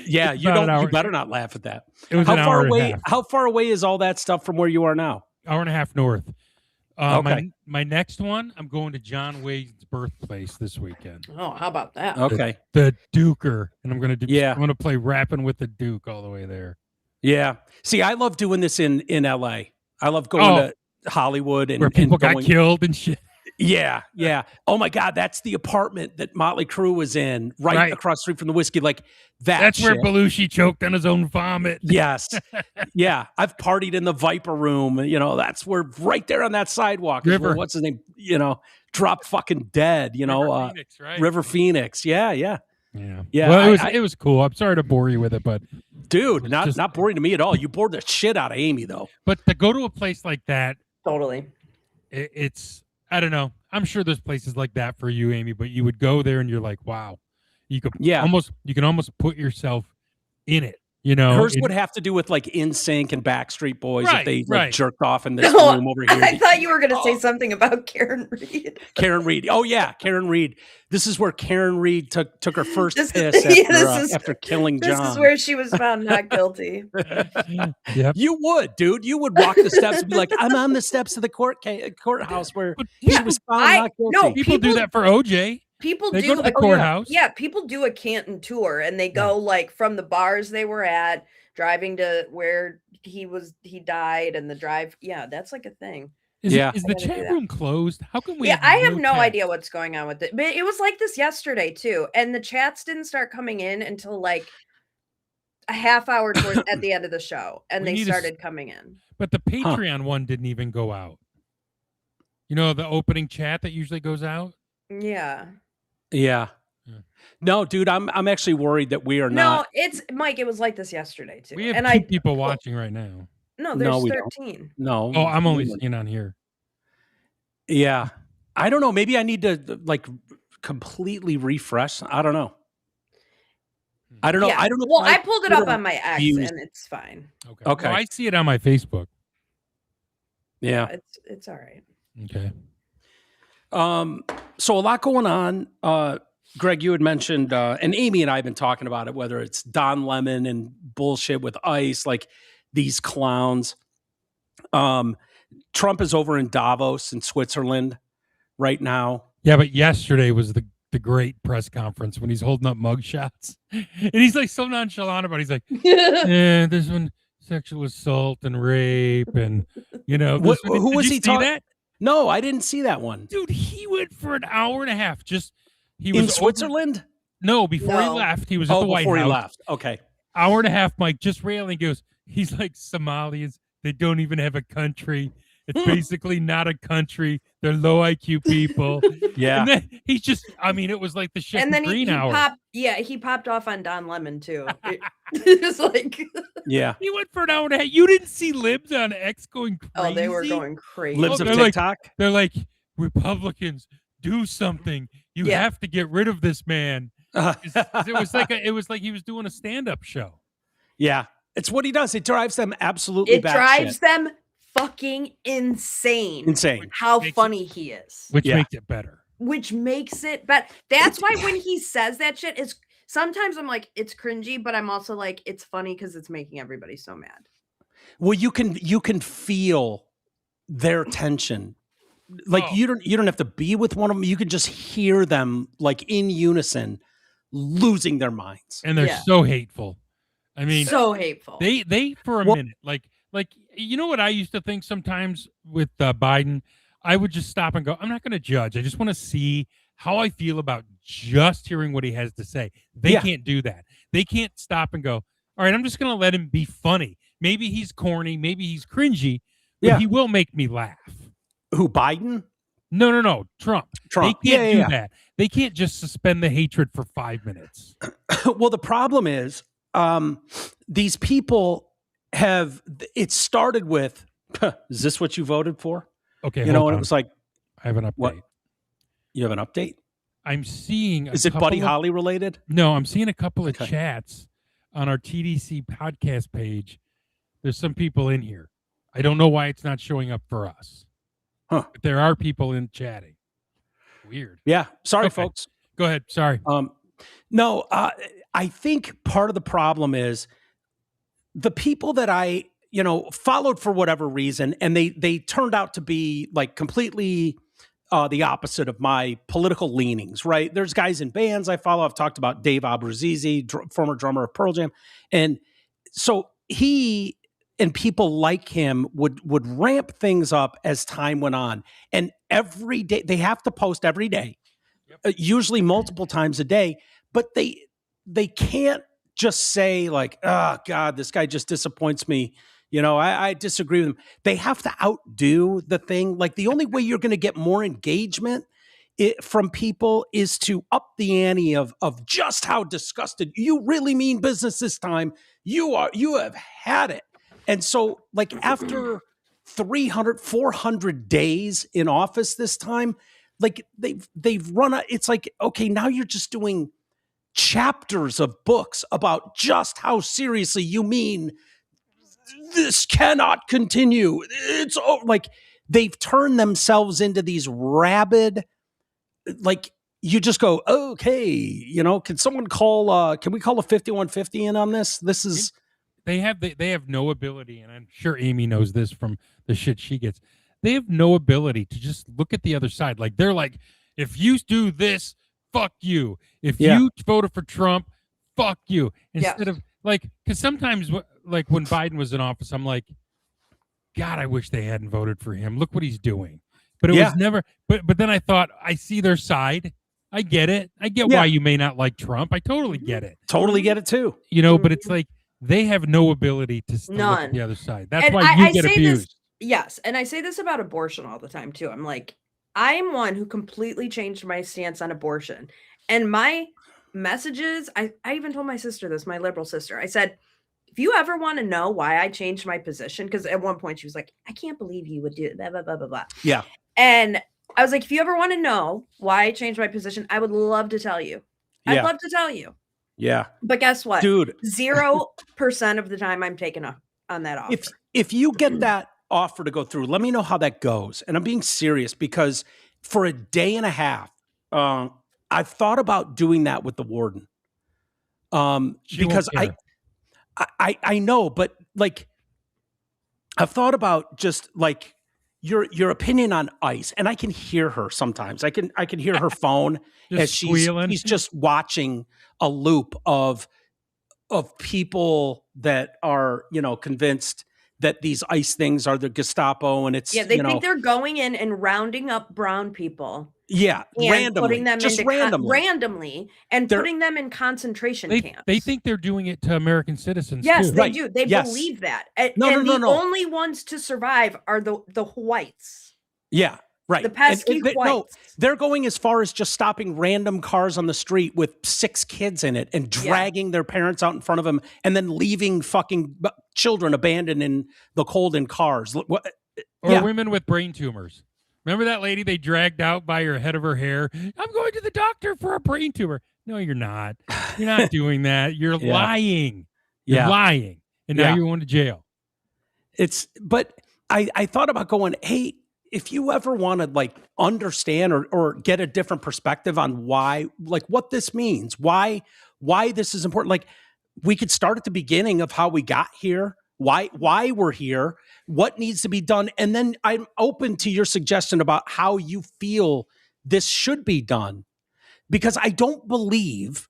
Yeah, you better not laugh at that. It was How far away is all that stuff from where you are now? Hour and a half north. Okay. My next one, I'm going to John Wayne's birthplace this weekend. Oh, how about that? Okay. The Duker, and I'm going to play Rapping with the Duke all the way there. Yeah. See, I love doing this in LA. I love going to Hollywood and where people got killed and shit. Yeah. Oh my God, that's the apartment that Motley Crue was in, right across the street from the whiskey. Like that's where Belushi choked on his own vomit. Yes. Yeah. I've partied in the Viper Room. That's where right there on that sidewalk. River. What's his name? Dropped fucking dead. River Phoenix, right? River Phoenix. Yeah. Well, it was cool. I'm sorry to bore you with it, but dude, not boring to me at all. You bored the shit out of Amy though. But to go to a place like that, totally. It's I don't know. I'm sure there's places like that for you, Amy, but you would go there and you're like, wow, you can almost put yourself in it. Hers would have to do with like NSYNC and Backstreet Boys if they jerked off in this room over here. I thought you were going to say something about Karen Reed. Karen Reed. Oh yeah, Karen Reed. This is where Karen Reed took her first piss after killing John. This is where she was found not guilty. Yep. You would, dude. You would walk the steps and be like, "I'm on the steps of the courthouse where she was found not guilty." No, people do that for OJ. People they do go to the courthouse. Yeah, people do a Canton tour and they go like from the bars they were at, driving to where he died and the drive. Yeah, that's like a thing. Is the chat room closed? How can we? Yeah, I have no idea what's going on with it. But it was like this yesterday too. And the chats didn't start coming in until like a half hour at the end of the show. And they started coming in. But the Patreon one didn't even go out. The opening chat that usually goes out? Yeah. No, dude, I'm actually worried that we are not. No, it's Mike. It was like this yesterday too. We have two people watching right now. No, there's 13. No. Oh, I'm only seeing on here. Yeah. I don't know. Maybe I need to like completely refresh. I don't know. I don't know. Yeah. I don't know. Well, I pulled it up on my X and it's fine. Okay. Well, I see it on my Facebook. Yeah. It's all right. Okay. So a lot going on. Greg, you had mentioned, and Amy and I have been talking about it, whether it's Don Lemon and bullshit with ICE, like these clowns. Trump is over in Davos in Switzerland right now. Yeah, but yesterday was the great press conference when he's holding up mugshots. And he's like so nonchalant about it. He's like, yeah, there's been sexual assault and rape and, you know. Who Did was you he see talking? that? No, I didn't see that one. Dude, he went for an hour and a half. He was in Switzerland? No, before he left. He was at the White House. Before he left. Okay. Hour and a half, Mike, just railing. He's like, Somalians, they don't even have a country. It's basically not a country. They're low IQ people. Yeah. And then he's just, I mean, it was like the shit. And then Green he hour. he popped off on Don Lemon too. It's like, yeah. He went for an hour and a half. You didn't see libs on X going crazy? Oh, they were going crazy. Libs of TikTok? They're like, Republicans, do something. You have to get rid of this man. It was like he was doing a stand-up show. Yeah. It's what he does. It drives them absolutely It drives them fucking insane. How funny he is. Which makes it better. Which makes it better. That's why when he says that shit, is sometimes I'm like, it's cringy, but I'm also like, it's funny because it's making everybody so mad. Well, you can feel their tension. Like you don't have to be with one of them. You can just hear them like in unison, losing their minds. And they're so hateful. I mean, so hateful. They for a minute, like you know what I used to think sometimes with Biden, I would just stop and go, I'm not going to judge. I just want to see how I feel about just hearing what he has to say. They can't do that. They can't stop and go, all right, I'm just going to let him be funny. Maybe he's corny, maybe he's cringy, but he will make me laugh. Who, Biden? No, Trump. They can't do that. They can't just suspend the hatred for 5 minutes. Well, the problem is these people it started with, is this what you voted for? Okay. You know, and it was like, I have an update. What? You have an update? I'm seeing. Is it Buddy Holly related? No, I'm seeing a couple of chats on our TDC podcast page. There's some people in here. I don't know why it's not showing up for us. Huh. But there are people in chatting. Weird. Yeah. Sorry, folks. Go ahead. Sorry. No, I think part of the problem is the people that I, followed for whatever reason, and they turned out to be like completely the opposite of my political leanings, right? There's guys in bands I follow. I've talked about Dave Abruzzese, former drummer of Pearl Jam. And so he and people like him would ramp things up as time went on. And every day, they have to post every day, usually multiple times a day, but they can't just say like, oh God, this guy just disappoints me. I disagree with him. They have to outdo the thing. Like the only way you're going to get more engagement from people is to up the ante of just how disgusted you really mean business this time. You have had it. And so like after 300, 400 days in office this time, like they've run out. It's like, okay, now you're just doing chapters of books about just how seriously you mean this cannot continue. It's like they've turned themselves into these rabid, like you just go, okay, can someone call, can we call a 5150 in on this? This is. They have no ability, and I'm sure Amy knows this from the shit she gets. They have no ability to just look at the other side. Like they're like, if you do this, fuck you. If you voted for Trump, fuck you. Instead of like, because sometimes like when Biden was in office, I'm like, God, I wish they hadn't voted for him. Look what he's doing. But it was never. But then I thought, I see their side. I get it. I get why you may not like Trump. I totally get it. Totally get it too. But it's like they have no ability to look at the other side. That's why you get abused. Yes, and I say this about abortion all the time too. I'm like, I'm one who completely changed my stance on abortion, and my messages. I even told my sister this, my liberal sister. I said, if you ever want to know why I changed my position, because at one point she was like, I can't believe you would do blah, blah, blah, blah, blah. Yeah. And I was like, if you ever want to know why I changed my position, I would love to tell you. I'd love to tell you. Yeah. But guess what? Dude. 0% of the time I'm taken up on that offer. If you get that offer to go through. Let me know how that goes. And I'm being serious because for a day and a half, I've thought about doing that with the warden. Because I know, but like, I've thought about just like your opinion on ICE, and I can hear her sometimes. I can hear her phone as she's just watching a loop of people that are, convinced that these ICE things are the Gestapo, and it's they think they're going in and rounding up brown people. Yeah, and randomly, putting them just into randomly, and putting them in concentration camps. They think they're doing it to American citizens. Yes, too. they do. They believe that. No. Only ones to survive are the whites. Yeah, right. The pesky whites. No, they're going as far as just stopping random cars on the street with 6 kids in it and dragging their parents out in front of them, and then leaving fucking children abandoned in the cold in cars. Or women with brain tumors. Remember that lady they dragged out by her head of her hair? I'm going to the doctor for a brain tumor. No, you're not. You're not doing that. You're lying. You're lying. And now you're going to jail. But I thought about going, hey, if you ever want to like understand or get a different perspective on why, like what this means, why this is important, like we could start at the beginning of how we got here. Why we're here, what needs to be done, and then I'm open to your suggestion about how you feel this should be done, because I don't believe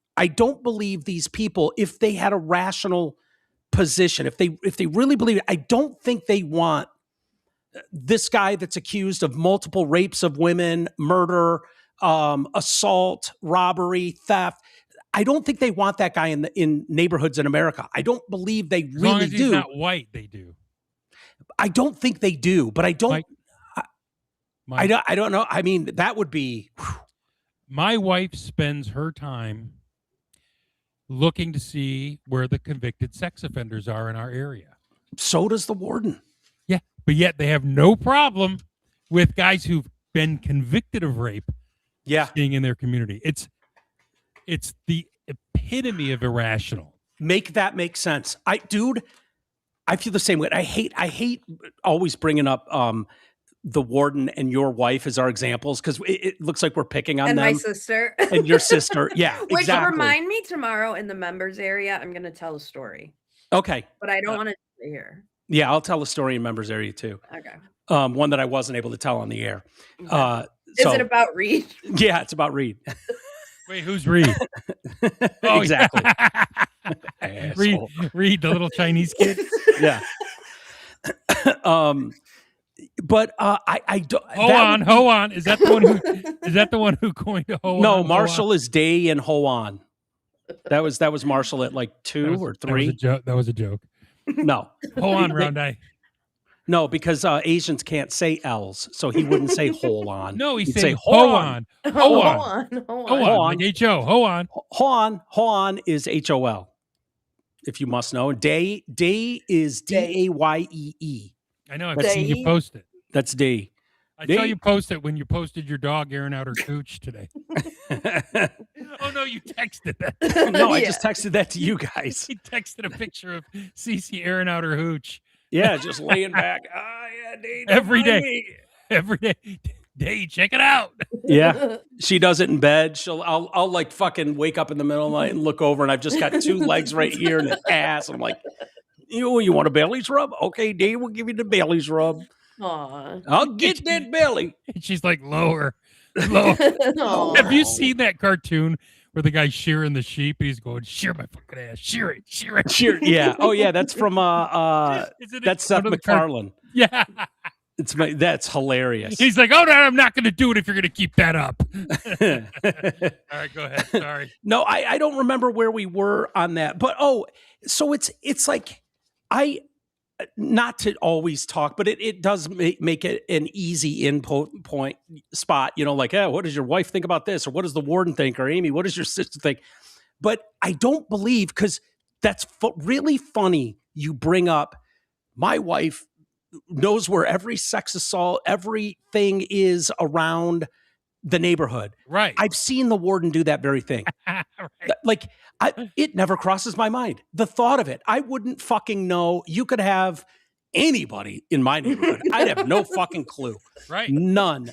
these people, if they had a rational position, if they really believe it, I don't think they want this guy that's accused of multiple rapes of women, murder, assault, robbery, theft. I don't think they want that guy in neighborhoods in America. I don't believe they really do. As long as he's not white, they do. I don't think they do, but I don't. I don't know. I mean, that would be. Whew. My wife spends her time looking to see where the convicted sex offenders are in our area. So does the warden. Yeah, but yet they have no problem with guys who've been convicted of rape. Being in their community. It's the epitome of irrational. Make that make sense. I feel the same way. I hate always bringing up the warden and your wife as our examples, because it looks like we're picking on and them. And my sister. And your sister. Yeah, Which exactly. Remind me tomorrow in the members area, I'm going to tell a story. Okay. But I don't want to say here. Yeah, I'll tell a story in members area too. Okay. One that I wasn't able to tell on the air. Okay. Is it about Reed? Yeah, it's about Reed. Wait, who's Reed? Oh, exactly. Reed, the little Chinese kid. Yeah. But I don't. Ho on. Is that the one who going to Ho on? No, Marshall is Day and Ho on. That was Marshall at like 2 or 3. That was a joke. No. Ho on, round eye. No, because Asians can't say L's, so he wouldn't say hole on. No, he'd say ho on. Ho on. Like H-O. Ho on. Ho on is H-O-L, if you must know. Day is D-A-Y-E-E. I know. I've seen you post it. That's D. I saw you post it when you posted your dog airing out her cooch today. Oh, no, you texted that. No, I just texted that to you guys. He texted a picture of Cece airing out her hooch. Yeah, just laying back. Day, every day. Day, check it out. Yeah, she does it in bed. I'll like fucking wake up in the middle of the night and look over, and I've just got 2 legs right here and an ass. I'm like, you want a belly rub? Okay, Dave, we'll give you the belly rub. Aww. I'll get that belly. And she's like, lower. Have you seen that cartoon where the guy's shearing the sheep and he's going, shear my fucking ass, shear it. Yeah. Oh yeah, that's from that's Seth MacFarlane. Yeah. That's hilarious. He's like, oh no, I'm not gonna do it if you're gonna keep that up. All right, go ahead. Sorry. No, I don't remember where we were on that. But so it's like not to always talk, but it does make it an easy input point spot, like, what does your wife think about this? Or what does the warden think? Or Amy, what does your sister think? But I don't believe, because that's really funny. You bring up, my wife knows where every sex assault, everything is around the neighborhood. Right. I've seen the warden do that very thing. Right. Like, it never crosses my mind. The thought of it, I wouldn't fucking know. You could have anybody in my neighborhood. I'd have no fucking clue. Right. None.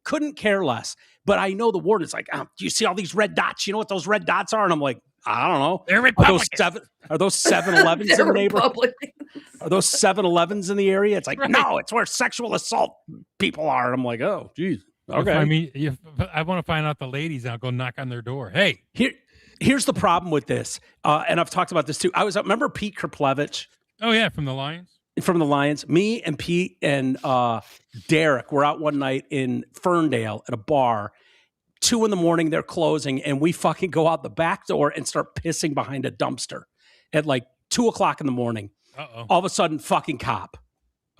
Couldn't care less. But I know the warden's like, oh, do you see all these red dots? You know what those red dots are? And I'm like, I don't know. They're Republicans. Are those 7-Elevens in the neighborhood? Republicans. Are those 7-Elevens in the area? It's like, Right. no, it's where sexual assault people are. And I'm like, oh, geez. Okay. If I want to find out the ladies, I'll go knock on their door. Hey, Here's the problem with this. And I've talked about this too. Remember Pete Kerplevich oh yeah, from the Lions. from the Lions? Me and Pete and Derek were out one night in Ferndale at a bar. 2 a.m, they're closing, and we fucking go out the back door and start pissing behind a dumpster at like 2:00 a.m. Uh-oh. All of a sudden, fucking cop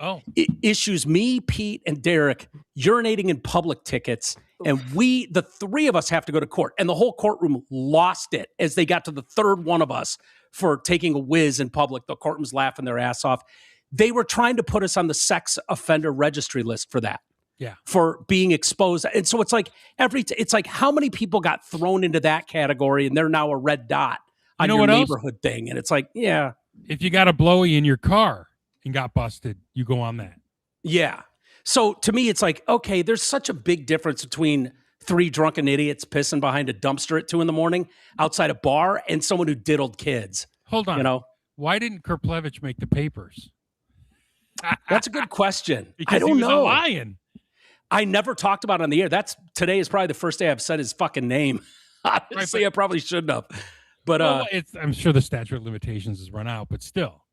Oh, issues me, Pete, and Derek urinating in public tickets. And the 3 of us have to go to court. And the whole courtroom lost it as they got to the third one of us for taking a whiz in public. The courtroom's laughing their ass off. They were trying to put us on the sex offender registry list for that. Yeah. For being exposed. And so it's like it's like how many people got thrown into that category and they're now a red dot on your neighborhood thing. And it's like, yeah. If you got a blowy in your car and got busted, you go on that. Yeah. So to me, it's like, okay, there's such a big difference between 3 drunken idiots pissing behind a dumpster at 2 a.m. outside a bar and someone who diddled kids. Hold on. You know, why didn't Kerplevich make the papers? that's a good question. Because I don't he was know. a lion. I never talked about it on the air. Today is probably the first day I've said his fucking name. Honestly, I probably shouldn't have. But well, I'm sure the statute of limitations has run out, but still.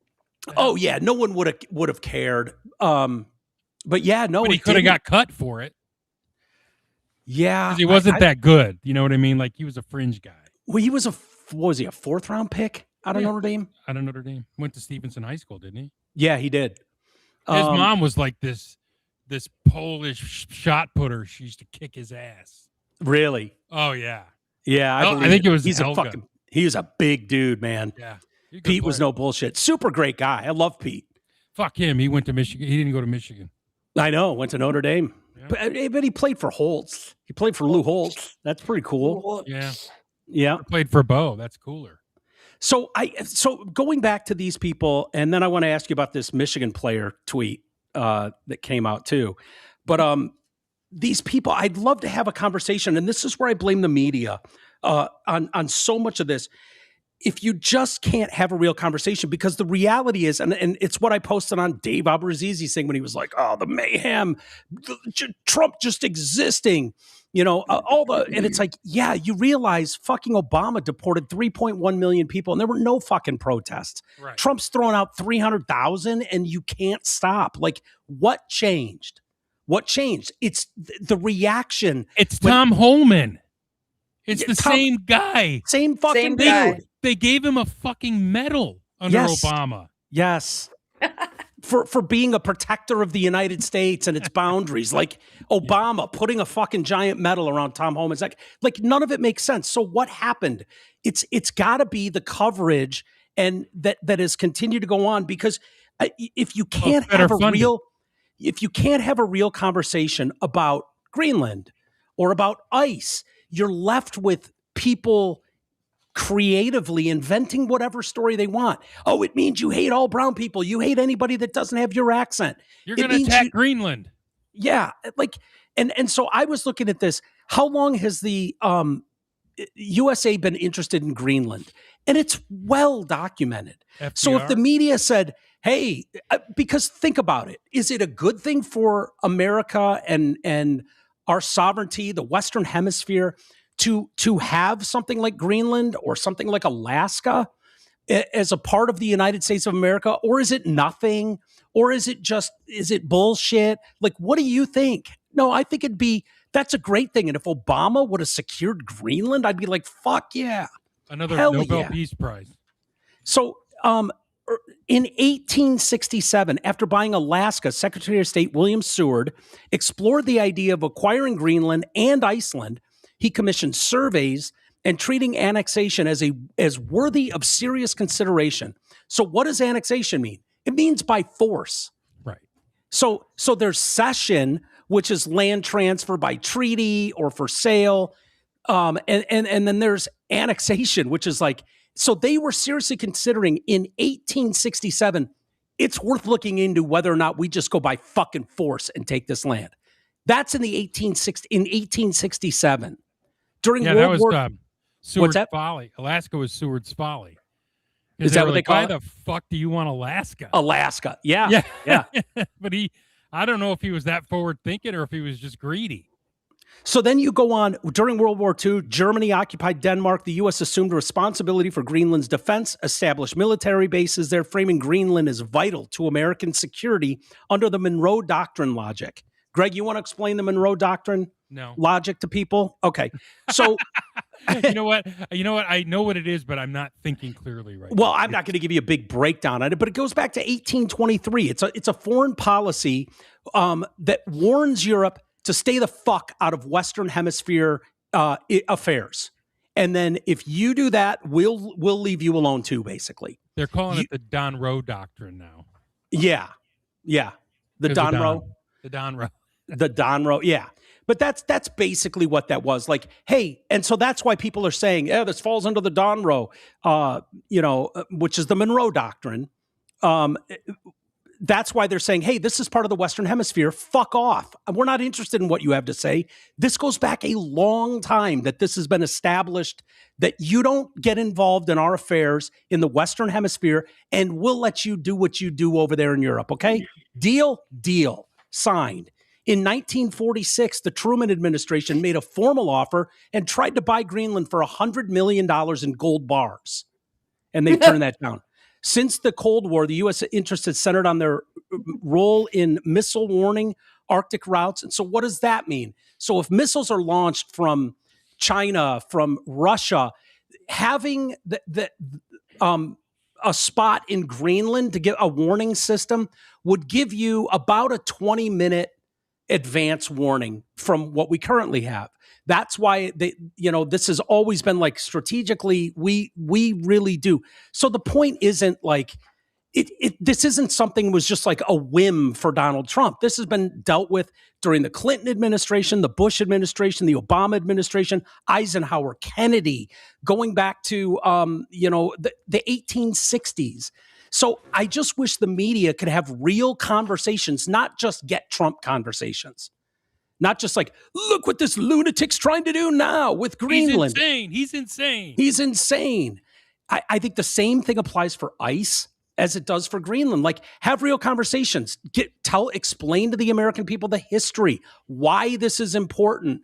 Oh yeah, no one would have cared. But yeah, no, But he could have got cut for it. Yeah, He wasn't that good. You know what I mean? Like he was a fringe guy. Well, he was what was he, a 4th-round pick out of Notre Dame? Out of Notre Dame. Went to Stevenson High School, didn't he? Yeah, he did. His mom was like this Polish shot putter. She used to kick his ass. Really? Oh yeah. Yeah, I think it was he's Helga. He was a big dude, man. Yeah. Pete was no bullshit. Super great guy. I love Pete. Fuck him. He went to Michigan. He didn't go to Michigan. I know. Went to Notre Dame. Yeah. But he played for Holtz. He played for Lou Holtz. That's pretty cool. Yeah. Yeah. Played for Bo. That's cooler. So going back to these people, and then I want to ask you about this Michigan player tweet that came out too. But these people, I'd love to have a conversation, and this is where I blame the media on so much of this. If you just can't have a real conversation, because the reality is, and it's what I posted on Dave Abrazizi's thing when he was like, oh, the mayhem, Trump just existing, and it's like, yeah, you realize fucking Obama deported 3.1 million people and there were no fucking protests. Right. Trump's thrown out 300,000 and you can't stop. Like, what changed? What changed? It's the reaction. It's Tom Holman. It's the same guy. Same fucking guy. dude. They gave him a fucking medal under Obama. Yes. for being a protector of the United States and its boundaries. Like Obama putting a fucking giant medal around Tom Holman. It's like none of it makes sense. So what happened? It's got to be the coverage and that has continued to go on, because if you can't have a real conversation about Greenland or about ICE, you're left with people creatively inventing whatever story they want. Oh, it means you hate all brown people. You hate anybody that doesn't have your accent. You're going to attack Greenland. Yeah. Like, and so I was looking at this. How long has the USA been interested in Greenland? And it's well documented. FDR? So if the media said, hey, because think about it, is it a good thing for America and our sovereignty, the Western Hemisphere, to have something like Greenland or something like Alaska as a part of the United States of America? Or is it nothing? Or is it bullshit? Like, what do you think? No, I think that's a great thing. And if Obama would have secured Greenland, I'd be like, fuck yeah. Another Hell Nobel yeah. Peace Prize. So in 1867, after buying Alaska, Secretary of State William Seward explored the idea of acquiring Greenland and Iceland. He commissioned surveys and treating annexation as worthy of serious consideration. So what does annexation mean? It means by force. Right. So there's cession, which is land transfer by treaty or for sale. And then there's annexation, which is like, so they were seriously considering in 1867 it's worth looking into whether or not we just go by fucking force and take this land. That's in 1867 during Yeah, World that was War. Seward's that? Folly. Alaska was Seward's Folly. Is that what they call Why it? the fuck do you want Alaska? Alaska. Yeah. Yeah. But I don't know if he was that forward thinking or if he was just greedy. So then you go on, during World War II, Germany occupied Denmark. The U.S. assumed responsibility for Greenland's defense, established military bases there, framing Greenland as vital to American security under the Monroe Doctrine logic. Greg, you want to explain the Monroe Doctrine logic to people? Okay. So you know what? I know what it is, but I'm not thinking clearly right well, now. I'm not going to give you a big breakdown on it, but it goes back to 1823. It's a foreign policy that warns Europe to stay the fuck out of Western Hemisphere affairs. And then if you do that, we'll leave you alone too, basically. They're calling it the Don Rowe Doctrine now. Yeah. Yeah. The Don Rowe. The Don Rowe. The Don Rowe. Yeah. But that's basically what that was. Like, hey, and so that's why people are saying, yeah, this falls under the Don Rowe, which is the Monroe Doctrine. That's why they're saying, hey, this is part of the Western Hemisphere. Fuck off. We're not interested in what you have to say. This goes back a long time that this has been established that you don't get involved in our affairs in the Western Hemisphere, and we'll let you do what you do over there in Europe, okay? Deal? Deal. Signed. In 1946, the Truman administration made a formal offer and tried to buy Greenland for $100 million in gold bars, and they turned that down. Since the Cold War, the U.S. interest has centered on their role in missile warning Arctic routes. And so what does that mean? So if missiles are launched from China, from Russia, having a spot in Greenland to get a warning system would give you about a 20-minute advance warning from what we currently have. That's why this has always been like strategically, we really do. So the point isn't like this isn't something was just like a whim for Donald Trump. This has been dealt with during the Clinton administration, the Bush administration, the Obama administration, Eisenhower, Kennedy, going back to the 1860s. So I just wish the media could have real conversations, not just get Trump conversations. Not just like, look what this lunatic's trying to do now with Greenland. He's insane. He's insane. I think the same thing applies for ICE as it does for Greenland. Like, have real conversations. Explain to the American people the history, why this is important.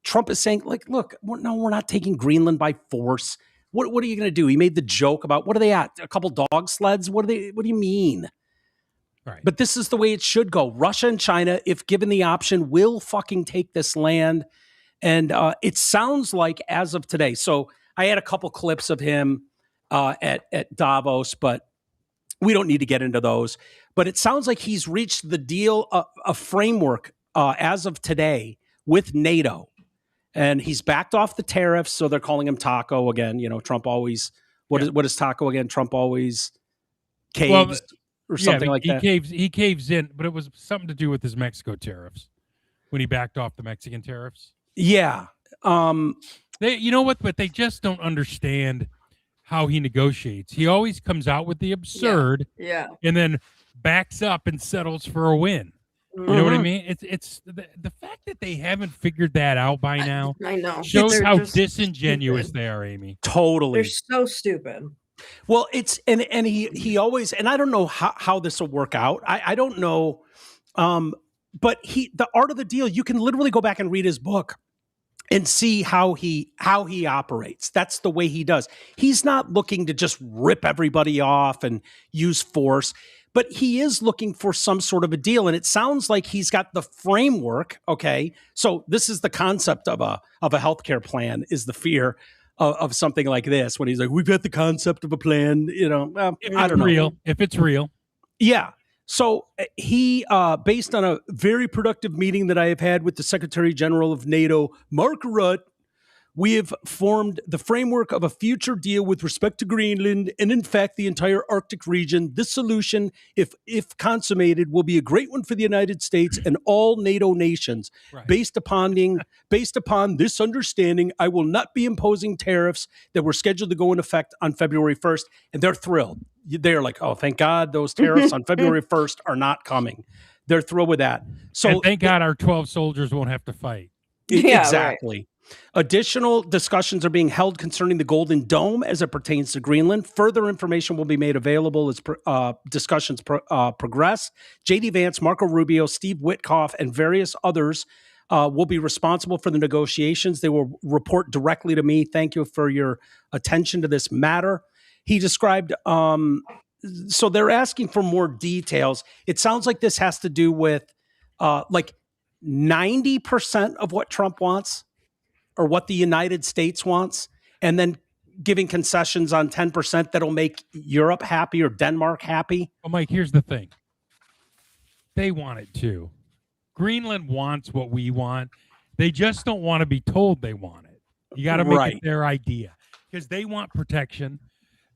Trump is saying, like, look, we're not taking Greenland by force. What are you going to do? He made the joke about, what are they at? A couple dog sleds? What do you mean? Right. But this is the way it should go. Russia and China, if given the option, will fucking take this land. And it sounds like as of today. So I had a couple clips of him at Davos, but we don't need to get into those. But it sounds like he's reached the deal, a framework as of today with NATO. And he's backed off the tariffs. So they're calling him Taco again. Trump always, what is Taco again? Trump always caves. Or something like that. He caves in, but it was something to do with his Mexico tariffs when he backed off the Mexican tariffs. Yeah. But they just don't understand how he negotiates. He always comes out with the absurd, and then backs up and settles for a win. You know what I mean? It's the fact that they haven't figured that out by now. I know. Shows how disingenuous they are, Amy. Totally. They're so stupid. Well, it's and he always, and I don't know how this will work out. I don't know, but the art of the deal. You can literally go back and read his book and see how he operates. That's the way he does. He's not looking to just rip everybody off and use force, but he is looking for some sort of a deal. And it sounds like he's got the framework. Okay, so this is the concept of a healthcare plan. Is the fear of something like this when he's like, we've got the concept of a plan, I don't know. If it's real. Yeah. So he, based on a very productive meeting that I have had with the Secretary General of NATO, Mark Rutte, we have formed the framework of a future deal with respect to Greenland and, in fact, the entire Arctic region. This solution, if consummated, will be a great one for the United States and all NATO nations. Right. Based upon this understanding, I will not be imposing tariffs that were scheduled to go into effect on February 1st, and they're thrilled. they're like, oh, thank God those tariffs on February 1st are not coming. They're thrilled with that. So and thank God our 12 soldiers won't have to fight. Yeah, exactly. Right. Additional discussions are being held concerning the Golden Dome as it pertains to Greenland. Further information will be made available as discussions progress. J.D. Vance, Marco Rubio, Steve Witkoff, and various others will be responsible for the negotiations. They will report directly to me. Thank you for your attention to this matter. He described, so they're asking for more details. It sounds like this has to do with like 90% of what Trump wants or what the United States wants, and then giving concessions on 10% that'll make Europe happy or Denmark happy. Well, Mike, here's the thing. They want it too. Greenland wants what we want. They just don't want to be told they want it. You got to make it their idea because they want protection.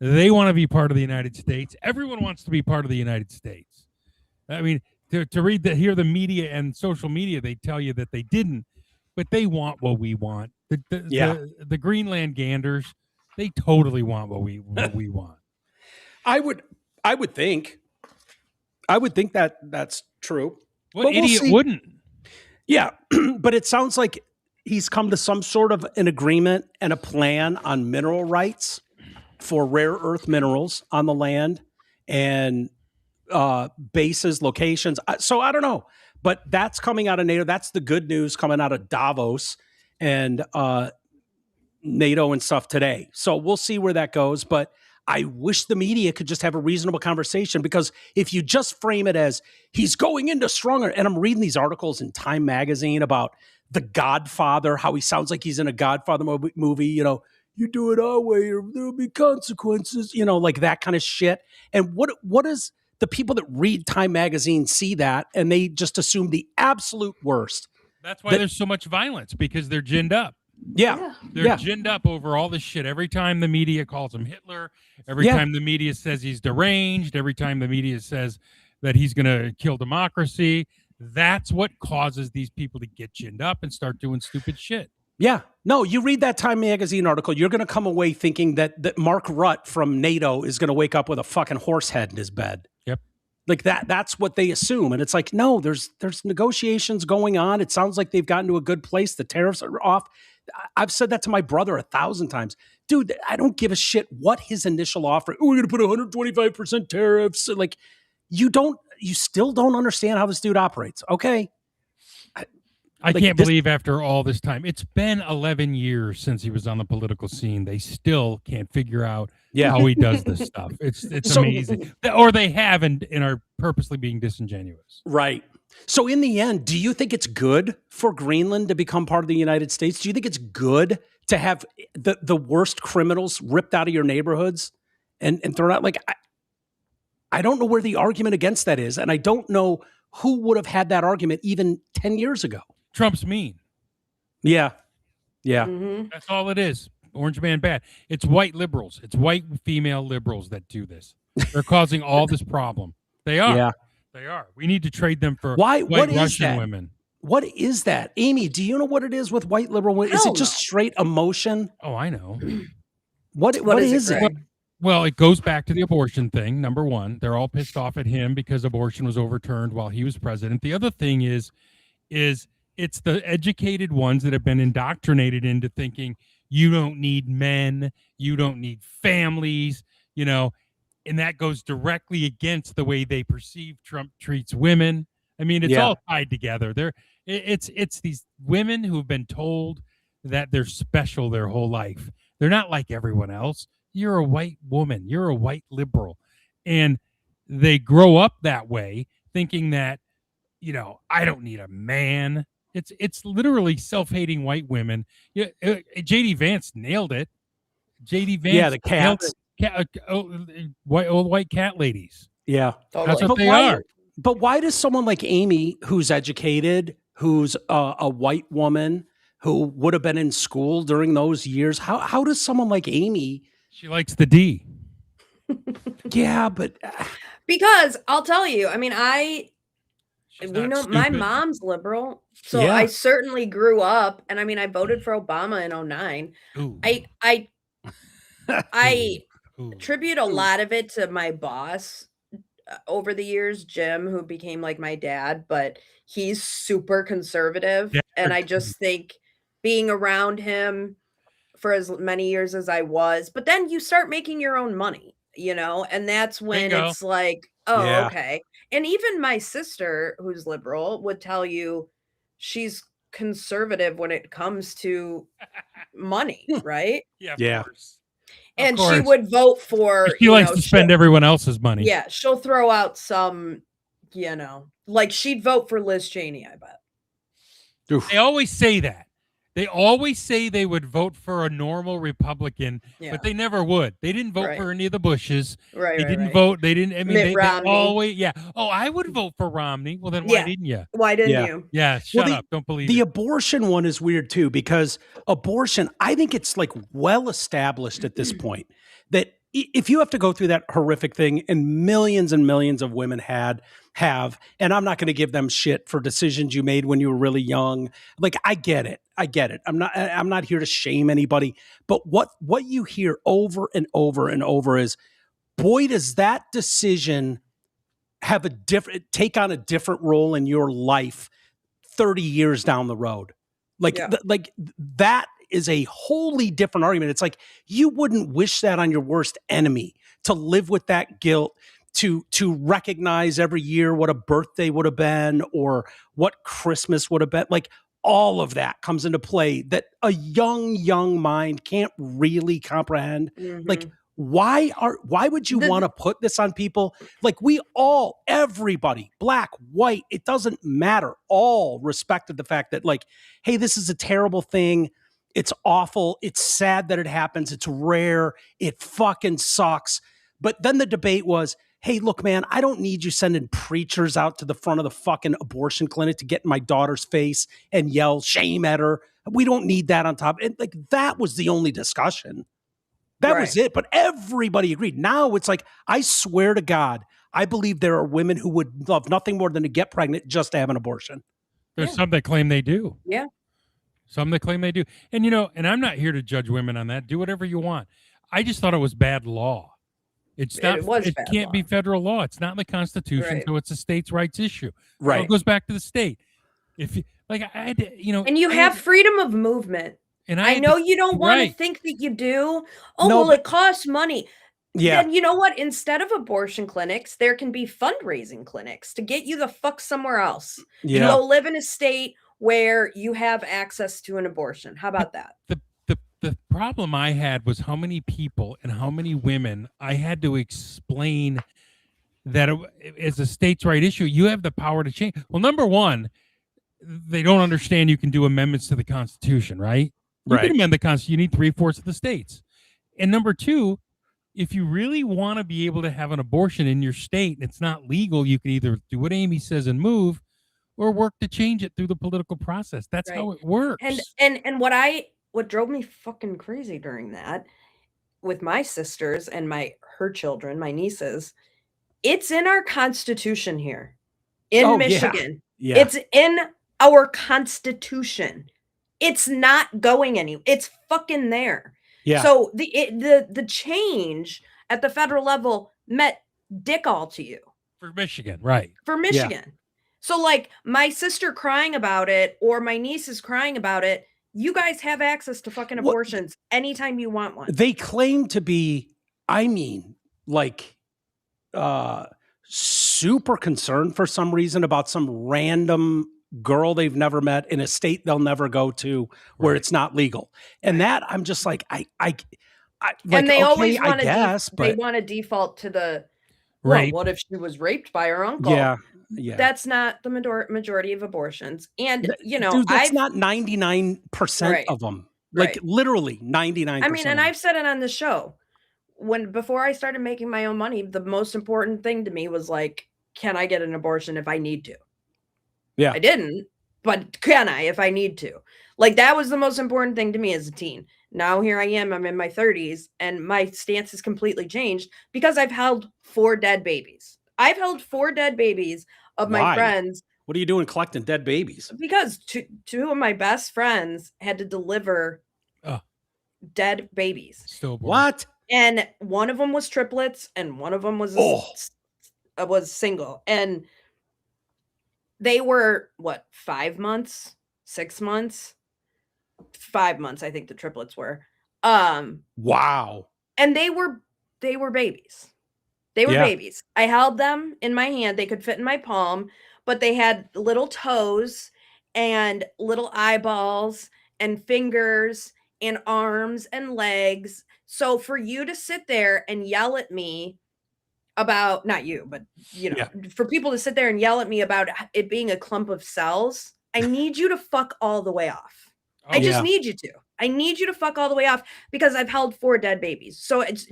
They want to be part of the United States. Everyone wants to be part of the United States. I mean, to hear the media and social media, they tell you that they didn't, but they want what we want. The Greenland Ganders, they totally want what we want. I would think that that's true. What idiot wouldn't? Yeah, but it sounds like he's come to some sort of an agreement and a plan on mineral rights for rare earth minerals on the land and bases, locations. So I don't know, but that's coming out of NATO. That's the good news coming out of Davos and NATO and stuff today. So we'll see where that goes. But I wish the media could just have a reasonable conversation, because if you just frame it as he's going into stronger, and I'm reading these articles in Time magazine about The Godfather, how he sounds like he's in a Godfather movie, you know, you do it our way or there'll be consequences, you know, like that kind of shit. And what is the people that read Time magazine see that and they just assume the absolute worst? That's why there's so much violence, because they're ginned up. Yeah. They're ginned up over all this shit. Every time the media calls him Hitler, every time the media says he's deranged, every time the media says that he's going to kill democracy, that's what causes these people to get ginned up and start doing stupid shit. Yeah. No, you read that Time magazine article, you're going to come away thinking that Mark Rutte from NATO is going to wake up with a fucking horse head in his bed. Yep. Like that's what they assume. And it's like, no, there's negotiations going on. It sounds like they've gotten to a good place. The tariffs are off. I've said that to my brother 1,000 times. Dude, I don't give a shit what his initial offer. Oh, we're going to put 125% tariffs. Like, you still don't understand how this dude operates. Okay. I can't believe after all this time, it's been 11 years since he was on the political scene. They still can't figure out how he does this stuff. It's amazing. Or they have and are purposely being disingenuous. Right. So in the end, do you think it's good for Greenland to become part of the United States? Do you think it's good to have the worst criminals ripped out of your neighborhoods and thrown out? Like, I don't know where the argument against that is. And I don't know who would have had that argument even 10 years ago. Trump's mean. Yeah. Yeah. Mm-hmm. That's all it is. Orange man bad. It's white liberals. It's white female liberals that do this. They're causing all this problem. They are. Yeah. They are. We need to trade them for white Russian women. What is that? Amy, do you know what it is with white liberal women? Is it just straight emotion? Oh, I know. What is it? Well, it goes back to the abortion thing. Number one, they're all pissed off at him because abortion was overturned while he was president. The other thing is it's the educated ones that have been indoctrinated into thinking you don't need men, you don't need families, you know, and that goes directly against the way they perceive Trump treats women. I mean, it's all tied together. It's these women who have been told that they're special their whole life. They're not like everyone else. You're a white woman. You're a white liberal. And they grow up that way thinking that, you know, I don't need a man. It's literally self-hating white women. Yeah, J.D. Vance nailed it. J.D. Vance, the cats, old white cat ladies. Yeah, totally. That's what they are. But why does someone like Amy, who's educated, who's a white woman, who would have been in school during those years, how does someone like Amy? She likes the D. Yeah, but because I'll tell you, I mean, my mom's liberal, so I certainly grew up, and I mean, I voted for Obama in 2009. Ooh. attribute a lot of it to my boss over the years, Jim, who became like my dad, but he's super conservative. Yeah. And I just think being around him for as many years as I was, but then you start making your own money, and that's when Bingo. it's like, oh, Yeah. okay. And even my sister, who's liberal, would tell you she's conservative when it comes to money, right? Yeah, Yeah. of course. And she would vote for, She likes to spend everyone else's money. Yeah, she'll throw out some, like she'd vote for Liz Cheney, I bet. Oof. They always say that. They always say they would vote for a normal Republican, but they never would. They didn't vote for any of the Bushes. Right. They didn't vote. They didn't. I mean, they always, Oh, I would vote for Romney. Well, then why didn't you? Why didn't you? Yeah, shut up. Don't believe the it. abortion one is weird too, because abortion, I think it's like well established at this point that if you have to go through that horrific thing, and millions of women have, and I'm not going to give them shit for decisions you made when you were really young. Like, I get it. I'm not here to shame anybody, but what you hear over and over and over is, boy, does that decision take on a different role in your life 30 years down the road. Like, that is a wholly different argument. It's like, you wouldn't wish that on your worst enemy, to live with that guilt, to recognize every year what a birthday would have been or what Christmas would have been. Like, all of that comes into play that a young mind can't really comprehend. Mm-hmm. Like, why would you want to put this on people? Like, everybody, black, white, it doesn't matter, all respected the fact that, like, hey, this is a terrible thing. It's awful. It's sad that it happens. It's rare. It fucking sucks. But then the debate was, hey, look, man, I don't need you sending preachers out to the front of the fucking abortion clinic to get in my daughter's face and yell shame at her. We don't need that on top. And like, that was the only discussion. That was it. But everybody agreed. Now it's like, I swear to God, I believe there are women who would love nothing more than to get pregnant just to have an abortion. There's some that claim they do. Yeah. Some that claim they do. And, and I'm not here to judge women on that. Do whatever you want. I just thought it was bad law. It's not. It can't be federal law. It's not in the Constitution, so it's a states' rights issue. Right. So it goes back to the state. If you and you have freedom of movement. And I know you don't want to think that you do. Oh, well, it costs money. Yeah. Then you know what? Instead of abortion clinics, there can be fundraising clinics to get you the fuck somewhere else. Yeah. You go live in a state where you have access to an abortion. How about that? The problem I had was how many people and how many women I had to explain that it's a states' right issue. You have the power to change. Well, number one, they don't understand you can do amendments to the Constitution, right? You can amend the Constitution. You need 3/4 of the states. And number two, if you really want to be able to have an abortion in your state and it's not legal, you can either do what Amy says and move, or work to change it through the political process. That's how it works. And what drove me fucking crazy during that with my sisters and her children, my nieces, it's in our Constitution here in Michigan. Yeah. It's in our Constitution. It's not going anywhere. It's fucking there. Yeah. So the change at the federal level meant dick all to you. For Michigan, right. For Michigan. Yeah. So like my sister crying about it or my niece is crying about it, you guys have access to fucking abortions anytime you want one. They claim to be, like, super concerned for some reason about some random girl they've never met in a state they'll never go to where it's not legal. And that I'm just like, like, and they always want to they want to default to the right. What if she was raped by her uncle? Yeah. That's not the majority of abortions. And dude, that's not 99% of them. Like literally 99%. I mean, and I've said it on the show. Before I started making my own money, the most important thing to me was like, can I get an abortion if I need to? Yeah. I didn't, but can I if I need to? Like, that was the most important thing to me as a teen. Now here I am, I'm in my 30s, and my stance has completely changed because I've held 4 dead babies. I've held 4 dead babies of my friends. What are you doing collecting dead babies? Because two of my best friends had to deliver dead babies. Stillborn. What? And one of them was triplets, and one of them was single. And they were what, 5 months, 6 months, 5 months. I think the triplets were. Wow. And they were babies. They were babies. I held them in my hand. They could fit in my palm, but they had little toes and little eyeballs and fingers and arms and legs. So for you to sit there and yell at me about, not you, but for people to sit there and yell at me about it being a clump of cells, I need you to fuck all the way off. I just need you to. I need you to fuck all the way off, because I've held 4 dead babies. So it's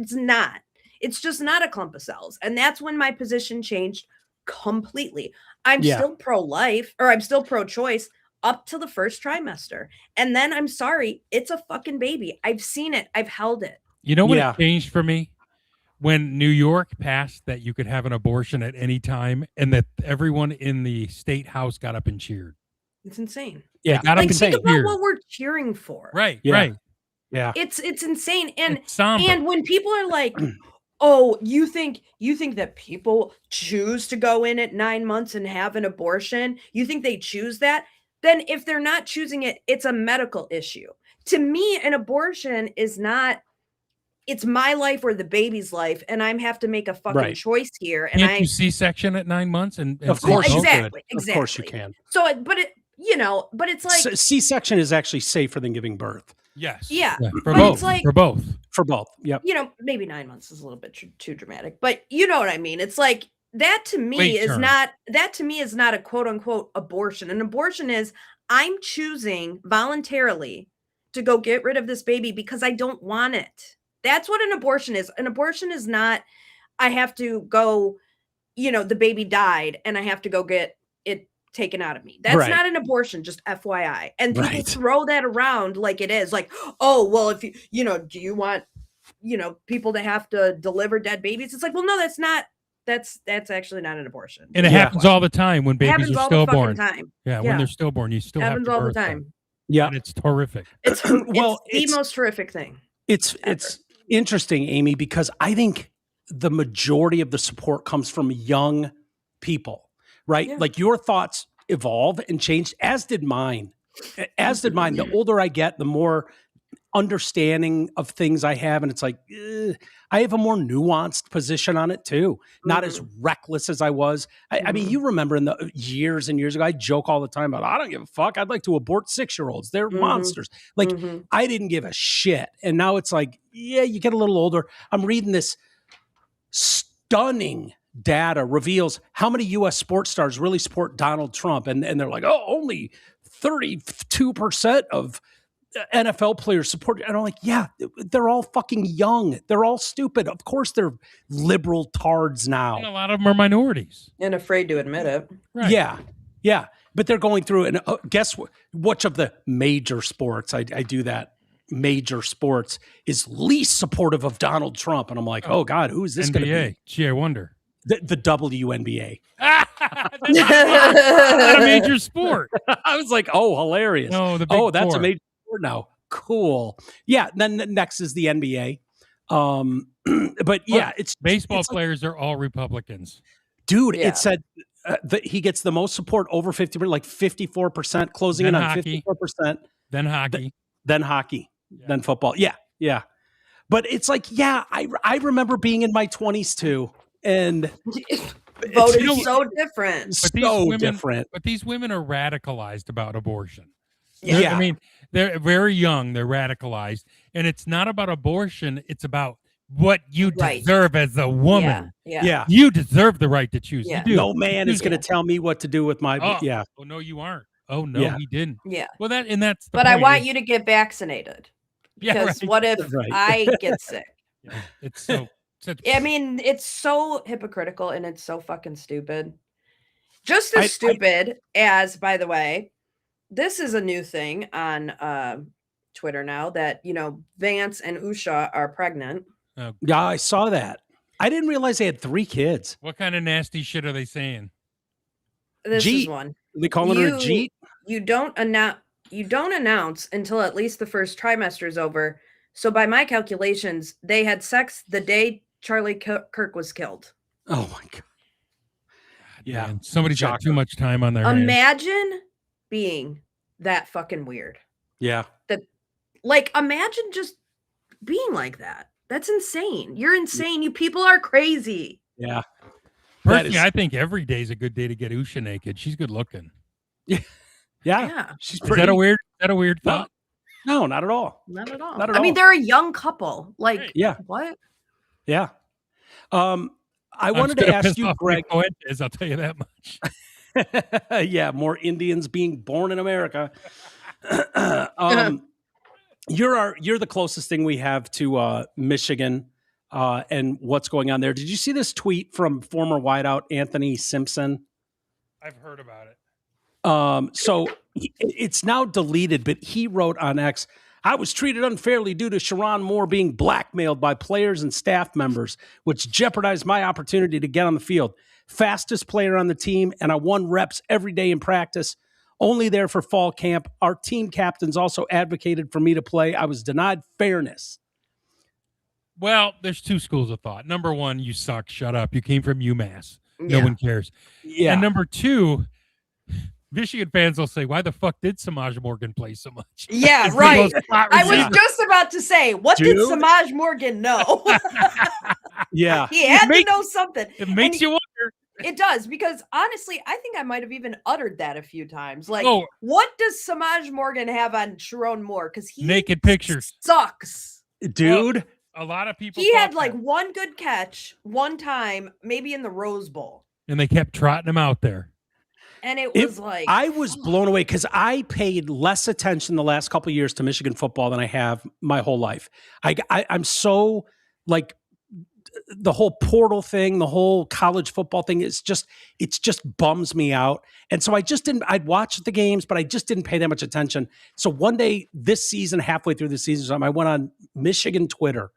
just not a clump of cells. And that's when my position changed completely. I'm still pro-life, or I'm still pro-choice up to the first trimester. And then I'm sorry, it's a fucking baby. I've seen it. I've held it. You know what it changed for me? When New York passed that you could have an abortion at any time, and that everyone in the state house got up and cheered. It's insane. Yeah, like, think about what we're cheering for. Right. Yeah. It's insane. And it's when people are like, oh, you think that people choose to go in at 9 months and have an abortion? You think they choose that? Then if they're not choosing it, it's a medical issue. To me, an abortion is not, it's my life or the baby's life, and I have to make a fucking choice here. And Can't you C-section at 9 months? And of course you could. Exactly. Of course you can. So, but it's like C-section is actually safer than giving birth. Yes. Yeah. For both. For both. Yep. Maybe 9 months is a little bit too dramatic, but you know what I mean? It's like, that to me is not a quote unquote abortion. An abortion is, I'm choosing voluntarily to go get rid of this baby because I don't want it. That's what an abortion is. An abortion is not, I have to go, the baby died and I have to go get it taken out of me. That's not an abortion, just FYI. And people throw that around like it is. Like, oh, well, if do you want, people to have to deliver dead babies? It's like, well, no, that's not. That's actually not an abortion. And it happens all the time when babies are stillborn. Yeah, when they're stillborn, you still happens have to all the birth time. them. Yeah, and it's horrific. It's the most horrific thing. It's interesting, Amy, because I think the majority of the support comes from young people, right? Yeah. Like, your thoughts evolve and change, as did mine. The older I get, the more understanding of things I have. And it's like, I have a more nuanced position on it too. Not as reckless as I was. I mean, you remember in the years and years ago, I joke all the time about, I don't give a fuck. I'd like to abort 6-year-olds. They're monsters. Like, I didn't give a shit. And now it's like, yeah, you get a little older. I'm reading this stunning data reveals how many U.S. sports stars really support Donald Trump. And they're like, oh, only 32% of NFL players support. And I'm like, yeah, they're all fucking young. They're all stupid. Of course they're liberal tards now. And a lot of them are minorities. And afraid to admit it. Right. Yeah. Yeah. But they're going through, and guess which of the major sports, I do that, major sports is least supportive of Donald Trump. And I'm like, oh God, who is this going to be? Gee, I wonder. The WNBA. That's not a major sport. I was like, oh, hilarious. No, the big that's four. a major sport now. Cool. Yeah. Then next is the NBA. But yeah, baseball players are all Republicans. Dude, it said that he gets the most support over 50%, like 54%, closing in on 54%. Then hockey. Then hockey. Yeah. Then football. Yeah. Yeah. But it's like, yeah, I remember being in my 20s too. And voting so different. Different. But these women are radicalized about abortion. Yeah. I mean, they're very young. They're radicalized. And it's not about abortion. It's about what you deserve as a woman. Yeah. You deserve the right to choose. Yeah. You do. No man is going to tell me what to do with my. Oh, no, you aren't. Oh, no, he didn't. Yeah. Well, that's the But point. I want you to get vaccinated. Because what if I get sick? Yeah. It's so. I mean, it's so hypocritical and it's so fucking stupid. Just as stupid as, by the way, this is a new thing on Twitter now that, Vance and Usha are pregnant. Oh. Yeah, I saw that. I didn't realize they had 3 kids. What kind of nasty shit are they saying? This is one. They calling her a Jeet? You don't announce until at least the first trimester is over So by my calculations, they had sex the day Charlie Kirk was killed. Oh my God. Yeah. Man, somebody's got too Shocker. much time on their hands. Imagine being that fucking weird. Yeah. Imagine just being like that. That's insane. You're insane. You people are crazy. Yeah. Personally, I think every day is a good day to get Usha naked. She's good looking. Yeah. She's Is pretty. that a weird thought? No, not at all. Not at all. Not at I mean, all. they're a young couple. Like, Yeah. what? Yeah. I wanted to ask you, Greg. Fuentes, I'll tell you that much. Yeah, more Indians being born in America. You're the closest thing we have to Michigan and what's going on there. Did you see this tweet from former wideout Anthony Simpson? I've heard about it. So it's now deleted, but he wrote on X, I was treated unfairly due to Sharon Moore being blackmailed by players and staff members, which jeopardized my opportunity to get on the field. Fastest player on the team, and I won reps every day in practice. Only there for fall camp. Our team captains also advocated for me to play. I was denied fairness. Well, there's two schools of thought. Number one, you suck. Shut up. You came from UMass. No one cares. Yeah. And number two, Michigan fans will say, why the fuck did Samaj Morgan play so much? Yeah, right. I was just about to say, what did Samaj Morgan know? Yeah. He had to know something. It makes you wonder. It does, because honestly, I think I might have even uttered that a few times. Like, what does Samaj Morgan have on Sharon Moore? Because he naked pictures sucks. Dude. Well, a lot of people. He had like one good catch one time, maybe in the Rose Bowl. And they kept trotting him out there. And it was like, I was blown away because I paid less attention the last couple of years to Michigan football than I have my whole life. I'm so like the whole portal thing, the whole college football thing. It just bums me out. And so I'd watch the games, but I just didn't pay that much attention. So one day this season, halfway through the season, I went on Michigan Twitter,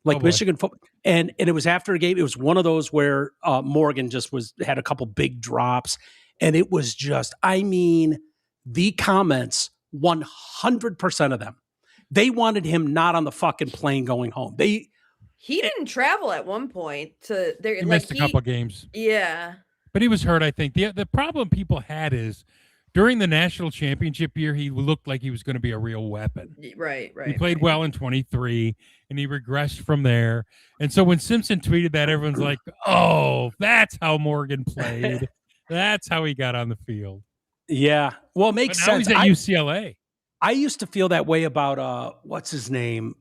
Michigan football. And it was after a game. It was one of those where Morgan just had a couple big drops. And it was just, the comments, 100% of them, they wanted him not on the fucking plane going home. He didn't travel at one point to there. He missed a couple games. Yeah. But he was hurt, I think. The problem people had is during the national championship year, he looked like he was going to be a real weapon. Right. He played well in 23, and he regressed from there. And so when Simpson tweeted that, everyone's like, oh, that's how Morgan played. That's how he got on the field. Yeah. Well, it makes sense. He's at UCLA. I used to feel that way about, what's his name?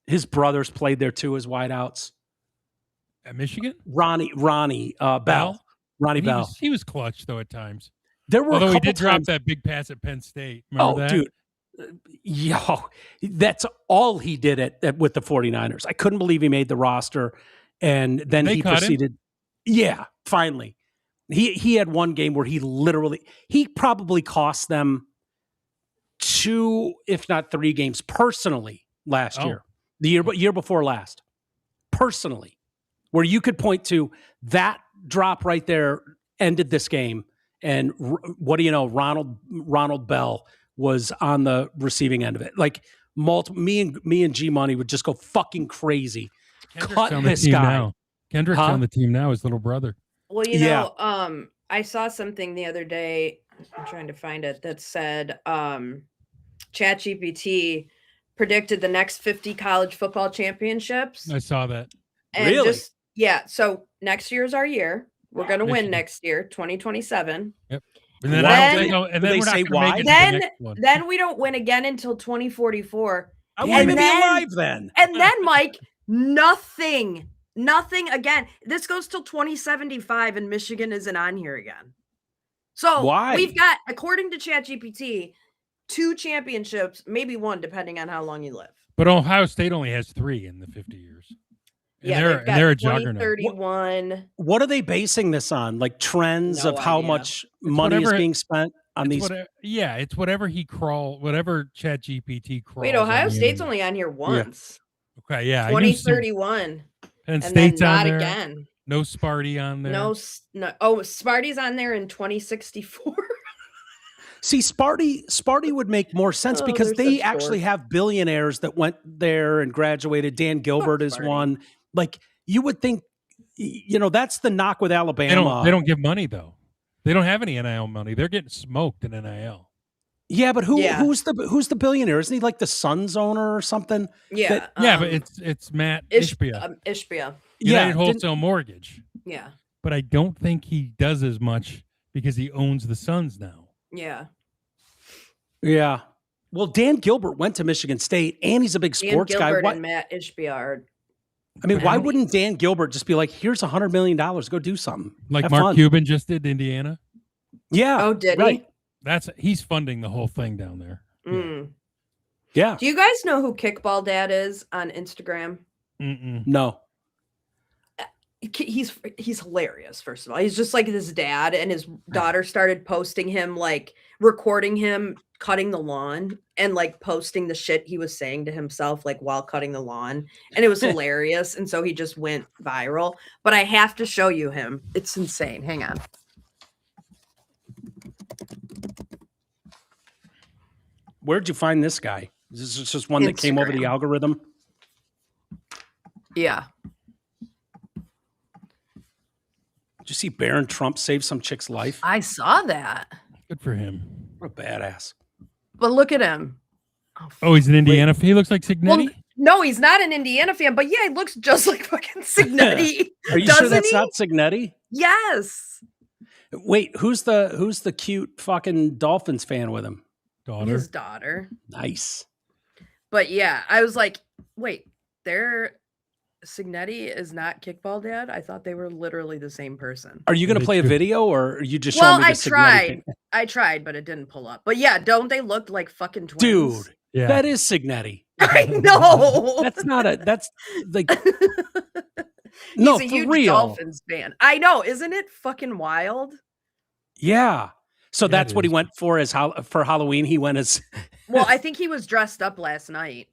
His brothers played there too as wideouts. At Michigan? Ronnie Bell. Ronnie Bell. He was clutch, though, at times. There were Although a couple he did drop times, that big pass at Penn State. Remember that? Dude. That's all he did with the 49ers. I couldn't believe he made the roster. And then he proceeded. Yeah, finally. He had one game where he probably cost them 2, if not 3 games personally last year. The year before last. Personally. Where you could point to that drop right there ended this game. And what do you know? Ronald Bell was on the receiving end of it. Like me and G Money would just go fucking crazy. Kendrick's Cut this guy. Now. Kendrick's on the team now, his little brother. Well, you know, I saw something the other day, I'm trying to find it, that said ChatGPT predicted the next 50 college football championships. I saw that. And really? So next year's our year. We're going to win next year, 2027. Yep. And then they say why? Then we don't win again until 2044. I won't even be alive then. And then, Mike, nothing again. This goes till 2075 and Michigan isn't on here again. So we've got, according to ChatGPT, 2 championships, maybe 1, depending on how long you live. But Ohio State only has 3 in the 50 years. And they're a juggernaut. 31. What are they basing this on? Like trends of how much money is being spent on these? It's whatever whatever ChatGPT crawls. Wait, Ohio State's only on here once. Yeah. Okay, yeah. 2031. And State's on there. Again. No Sparty on there. No. Oh, Sparty's on there in 2064. See, Sparty would make more sense because they're they such actually dorks. have billionaires that went there and graduated. Dan Gilbert is Sparty. one. Like you would think, that's the knock with Alabama. They don't give money though. They don't have any NIL money. They're getting smoked in NIL. Yeah, but who's the billionaire? Isn't he like the Suns owner or something? Yeah. But it's Matt Ishbia. Ishbia. United Wholesale Mortgage. Yeah. But I don't think he does as much because he owns the Suns now. Yeah. Yeah. Well, Dan Gilbert went to Michigan State, and he's a big sports Dan Gilbert guy. and Matt Ishbia are. I mean, why wouldn't Dan Gilbert just be like, "Here's $100 million, go do something"? Like Have Mark fun. Cuban just did Indiana. Yeah. Oh, did right. He's funding the whole thing down there. he? Mm. Yeah. Do you guys know who Kickball Dad is on Instagram? No. He's hilarious. First of all, he's just like his dad, and his daughter started posting him, like recording him cutting the lawn and like posting the shit he was saying to himself, like while cutting the lawn, and it was hilarious. And so he just went viral. But I have to show you him. It's insane. Hang on. Where'd you find this guy? Is this just one that came over the algorithm? Yeah. Did you see Barron Trump save some chick's life? I saw that. Good for him. What a badass. But look at him. Oh, he's an Indiana. He looks like Signetti. Well, no, he's not an Indiana fan, but yeah, he looks just like fucking Signetti. Are you sure that's not Signetti? Yes. Wait, who's the cute fucking Dolphins fan with him? His daughter. Nice. But yeah, I was like, wait, Signetti is not Kickball Dad? I thought they were literally the same person. Are you going to play a video or are you just showing me the Signetti thing? I tried, but it didn't pull up. But yeah, don't they look like fucking twins? Dude, yeah. That is Signetti. I know. That's like no, for he's a huge real. Dolphins fan. I know, isn't it fucking wild? Yeah. So that's what he went for for Halloween. He went as well, I think he was dressed up last night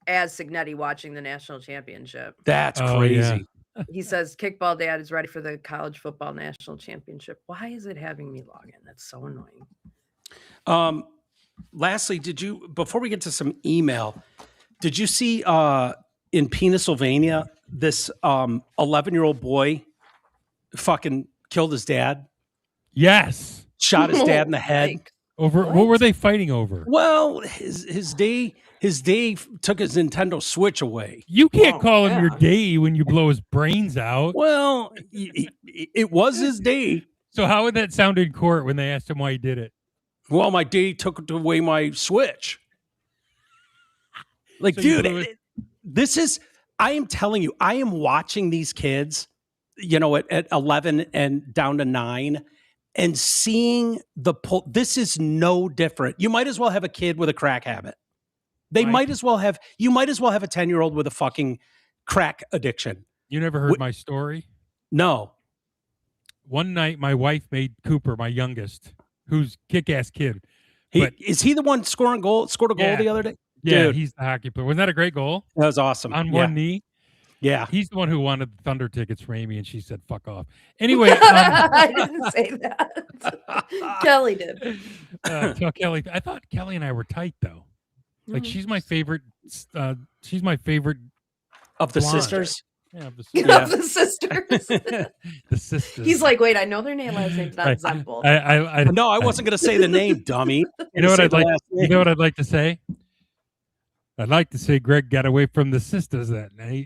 as Signetti watching the national championship. That's crazy. Yeah. He says Kickball Dad is ready for the college football national championship. Why is it having me log in? That's so annoying. Lastly, before we get to some email, did you see in Pennsylvania this 11-year-old boy fucking killed his dad? Yes. Shot his dad in the head. Over what were they fighting over? Well, his day took his Nintendo Switch away. You can't call him your day when you blow his brains out. Well, it was his day. So how would that sound in court when they asked him why he did it? Well, my day took away my Switch. Like, so dude, I am telling you, I am watching these kids, at 11 and down to 9 and seeing this is no different. You might as well have a kid with a crack habit. You might as well have a 10-year-old with a fucking crack addiction. You never heard my story? No. One night, my wife made Cooper, my youngest, who's kick-ass kid. Is he the one scored a goal the other day? Yeah, Dude. He's the hockey player. Wasn't that a great goal? That was awesome. On one knee? Yeah. He's the one who wanted the Thunder tickets for Amy, and she said, fuck off. Anyway. I didn't say that. Kelly did. Tell Kelly. I thought Kelly and I were tight, though. Like, she's my favorite. She's my favorite. Of the sisters? Yeah, of the sisters. The sisters. He's like, wait, I know their last name's not Zemple. No, I wasn't going to say the name, dummy. You know what I'd like? You know what I'd like to say? I'd like to say Greg got away from the sisters that night.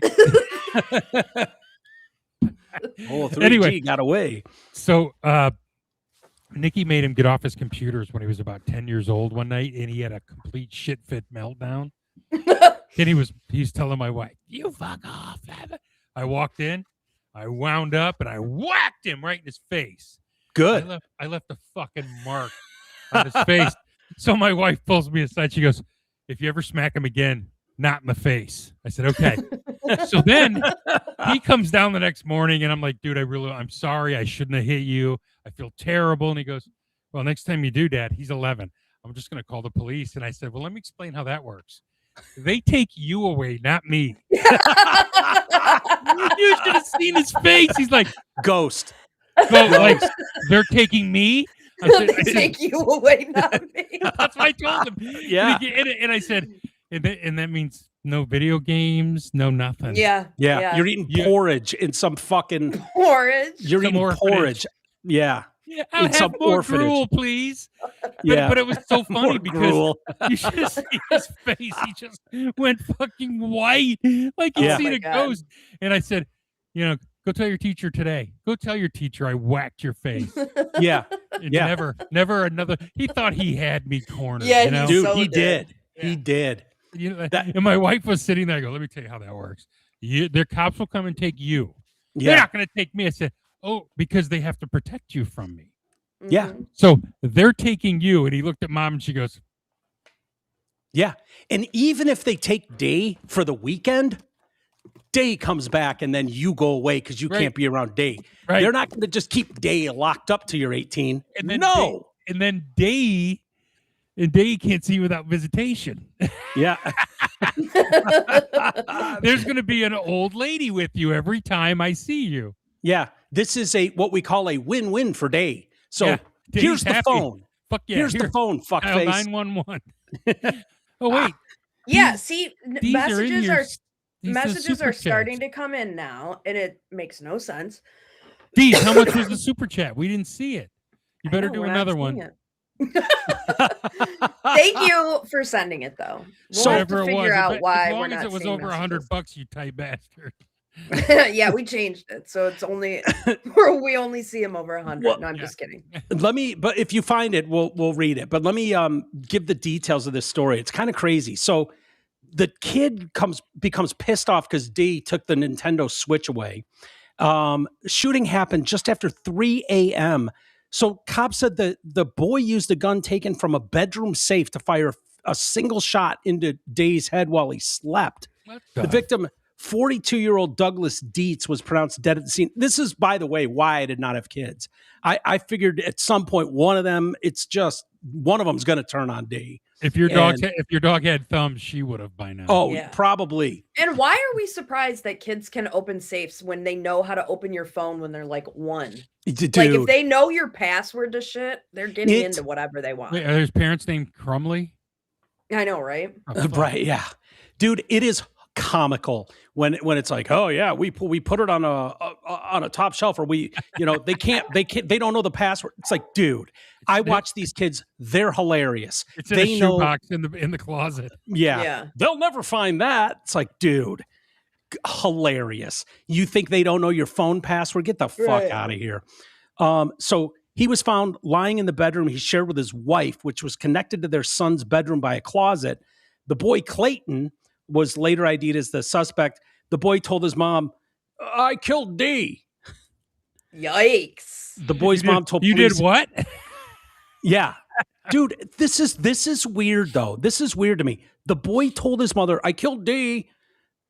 Oh, 3G anyway, got away. So Nikki made him get off his computers when he was about 10 years old one night, and he had a complete shit fit meltdown. And he's telling my wife, "You fuck off." I walked in, I wound up, and I whacked him right in his face. Good. I left a fucking mark on his face. So my wife pulls me aside. She goes, "If you ever smack him again, not in the face." I said, "Okay." So then he comes down the next morning, and I'm like, "Dude, I'm sorry. I shouldn't have hit you. I feel terrible." And he goes, "Well, next time you do, Dad, he's 11. I'm just going to call the police." And I said, "Well, let me explain how that works. They take you away, not me." You should have seen his face. He's like, Ghost. Like, they're taking me. They take you away, not me. That's what I told him. Yeah. And I said, and that means no video games, no nothing. Yeah. You're eating porridge in some fucking porridge. You're Some eating orphanage. porridge. Yeah. I'll In some have more orphanage. gruel, please. Yeah. But it was so funny More because gruel. you should have seen his face. He just went fucking white, like he'd Yeah. seen Oh my a God. ghost. And I said, go tell your teacher today. Go tell your teacher I whacked your face. Yeah. And Yeah. never another. He thought he had me cornered. Yeah, you know? Dude, so he did. did. He did. And my wife was sitting there. I go, let me tell you how that works. Their cops will come and take you. They're Yeah. not going to take me. I said, oh, because they have to protect you from me. Yeah. Mhm. So they're taking you. And he looked at mom and she goes, Yeah. And even if they take Day for the weekend, Day comes back and then you go away because you Right. can't be around Day. right. They're not going to just keep Day locked up to your 18. And then No. And then Day can't see you without visitation. Yeah. There's going to be an old lady with you every time I see you. Yeah. This is what we call a win-win for Day. So Yeah, Day's here's the happy. phone. Fuck yeah. Here's here, the phone, dial fuckface. 911. Oh, wait. Yeah, These- see, These are in messages your- are these messages super are starting chats. to come in now, and it makes no sense. Deez, how much was the super chat? We didn't see it. You I better know, do we're not another seeing one. it. Thank you for sending it, though. We'll So- have to Whatever it was. figure out why As we're long not as it was seeing over messages. $100, you tight bastard. Yeah, we changed it, so it's only we only see them over 100. Well, no, I'm yeah. just kidding. but if you find it, we'll read it. But let me give the details of this story. It's kind of crazy. So the kid becomes pissed off because D took the Nintendo Switch away. Shooting happened just after 3 a.m. So cops said the boy used a gun taken from a bedroom safe to fire a single shot into Day's head while he slept. What The victim, 42-year-old Douglas Dietz, was pronounced dead at the scene. This is, by the way, why I did not have kids. I figured at some point one of them's going to turn on Day. If your dog had thumbs, she would have by now. Oh, Yeah. probably. And why are we surprised that kids can open safes when they know how to open your phone when they're like 1? Dude, Like if they know your password to shit, they're getting It- into whatever they want. Wait, are his parents named Crumley? I know, right? Oh, fuck. right, yeah. Dude, it is comical when it's like, oh yeah, we put it on a top shelf, or they don't know the password. It's like, dude, I watch these kids, they're hilarious. It's in They a know, shoebox in the closet. yeah, they'll never find that. It's like, dude, hilarious. You think they don't know your phone password? Get the fuck Right. out of here. So he was found lying in the bedroom he shared with his wife, which was connected to their son's bedroom by a closet. The boy Clayton was later ID'd as the suspect. The boy told his mom, "I killed D." Yikes. The boy's mom told You police, did what? yeah. Dude, this is weird though. This is weird to me. The boy told his mother, "I killed D."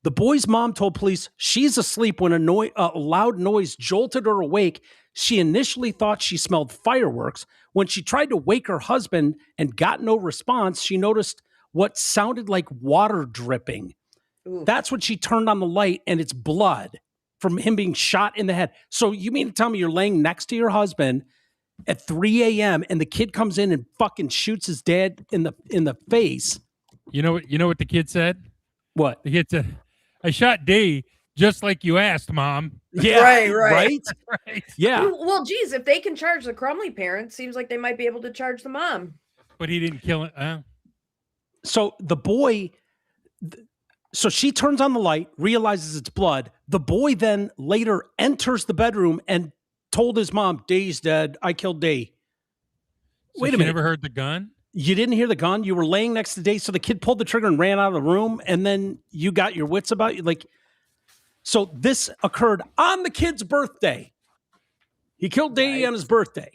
The boy's mom told police she's asleep when a loud noise jolted her awake. She initially thought she smelled fireworks. When she tried to wake her husband and got no response, she noticed what sounded like water dripping. Ooh. That's when she turned on the light, and it's blood from him being shot in the head. So you mean to tell me you're laying next to your husband at 3 a.m. and the kid comes in and fucking shoots his dad in the face? You know what the kid said? What? The kid said, "I shot D just like you asked, Mom." Yeah, Right. right? Right. Yeah. Well, geez, if they can charge the Crumley parents, seems like they might be able to charge the mom. But he didn't kill it. So the boy, so she turns on the light, realizes it's blood. The boy then later enters the bedroom and told his mom, "Day's dead. I killed Day." So Wait a she minute. never heard the gun? You didn't hear the gun? You were laying next to Day. So the kid pulled the trigger and ran out of the room, and then you got your wits about you. Like, so this occurred on the kid's birthday. He killed Day on his birthday.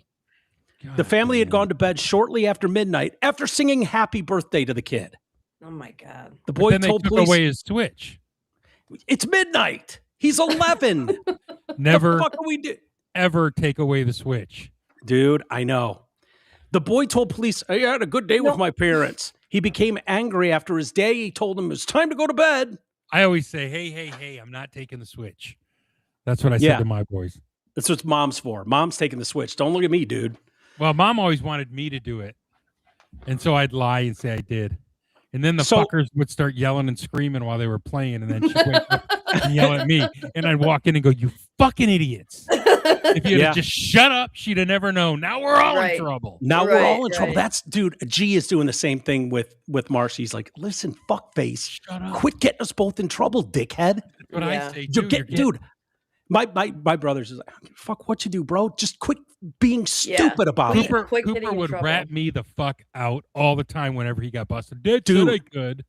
The family had gone to bed shortly after midnight after singing happy birthday to the kid. Oh my God. The But boy then they told took police, away his Switch. "It's midnight. He's 11. Never, The fuck are we do?" ever take away the Switch. Dude, I know. The boy told police, "I had a good day with my parents." He became angry after his day. He told them it was time to go to bed. I always say, hey, I'm not taking the Switch. That's what I Yeah. said to my boys. That's what mom's for. Mom's taking the Switch. Don't look at me, dude. Well, Mom always wanted me to do it, and so I'd lie and say I did. And then the fuckers would start yelling and screaming while they were playing, and then she'd wake up and yell at me, and I'd walk in and go, "You fucking idiots! If you'd have just shut up, she'd have never known. Now we're all in trouble. Now we're all in trouble." That's dude. G is doing the same thing with Marcy. He's like, "Listen, fuckface, quit getting us both in trouble, dickhead." That's what I say, dude. My brothers is like, "Fuck what you do, bro. Just quit being stupid about it." Cooper would rat me the fuck out all the time whenever he got busted. Dude, said I could.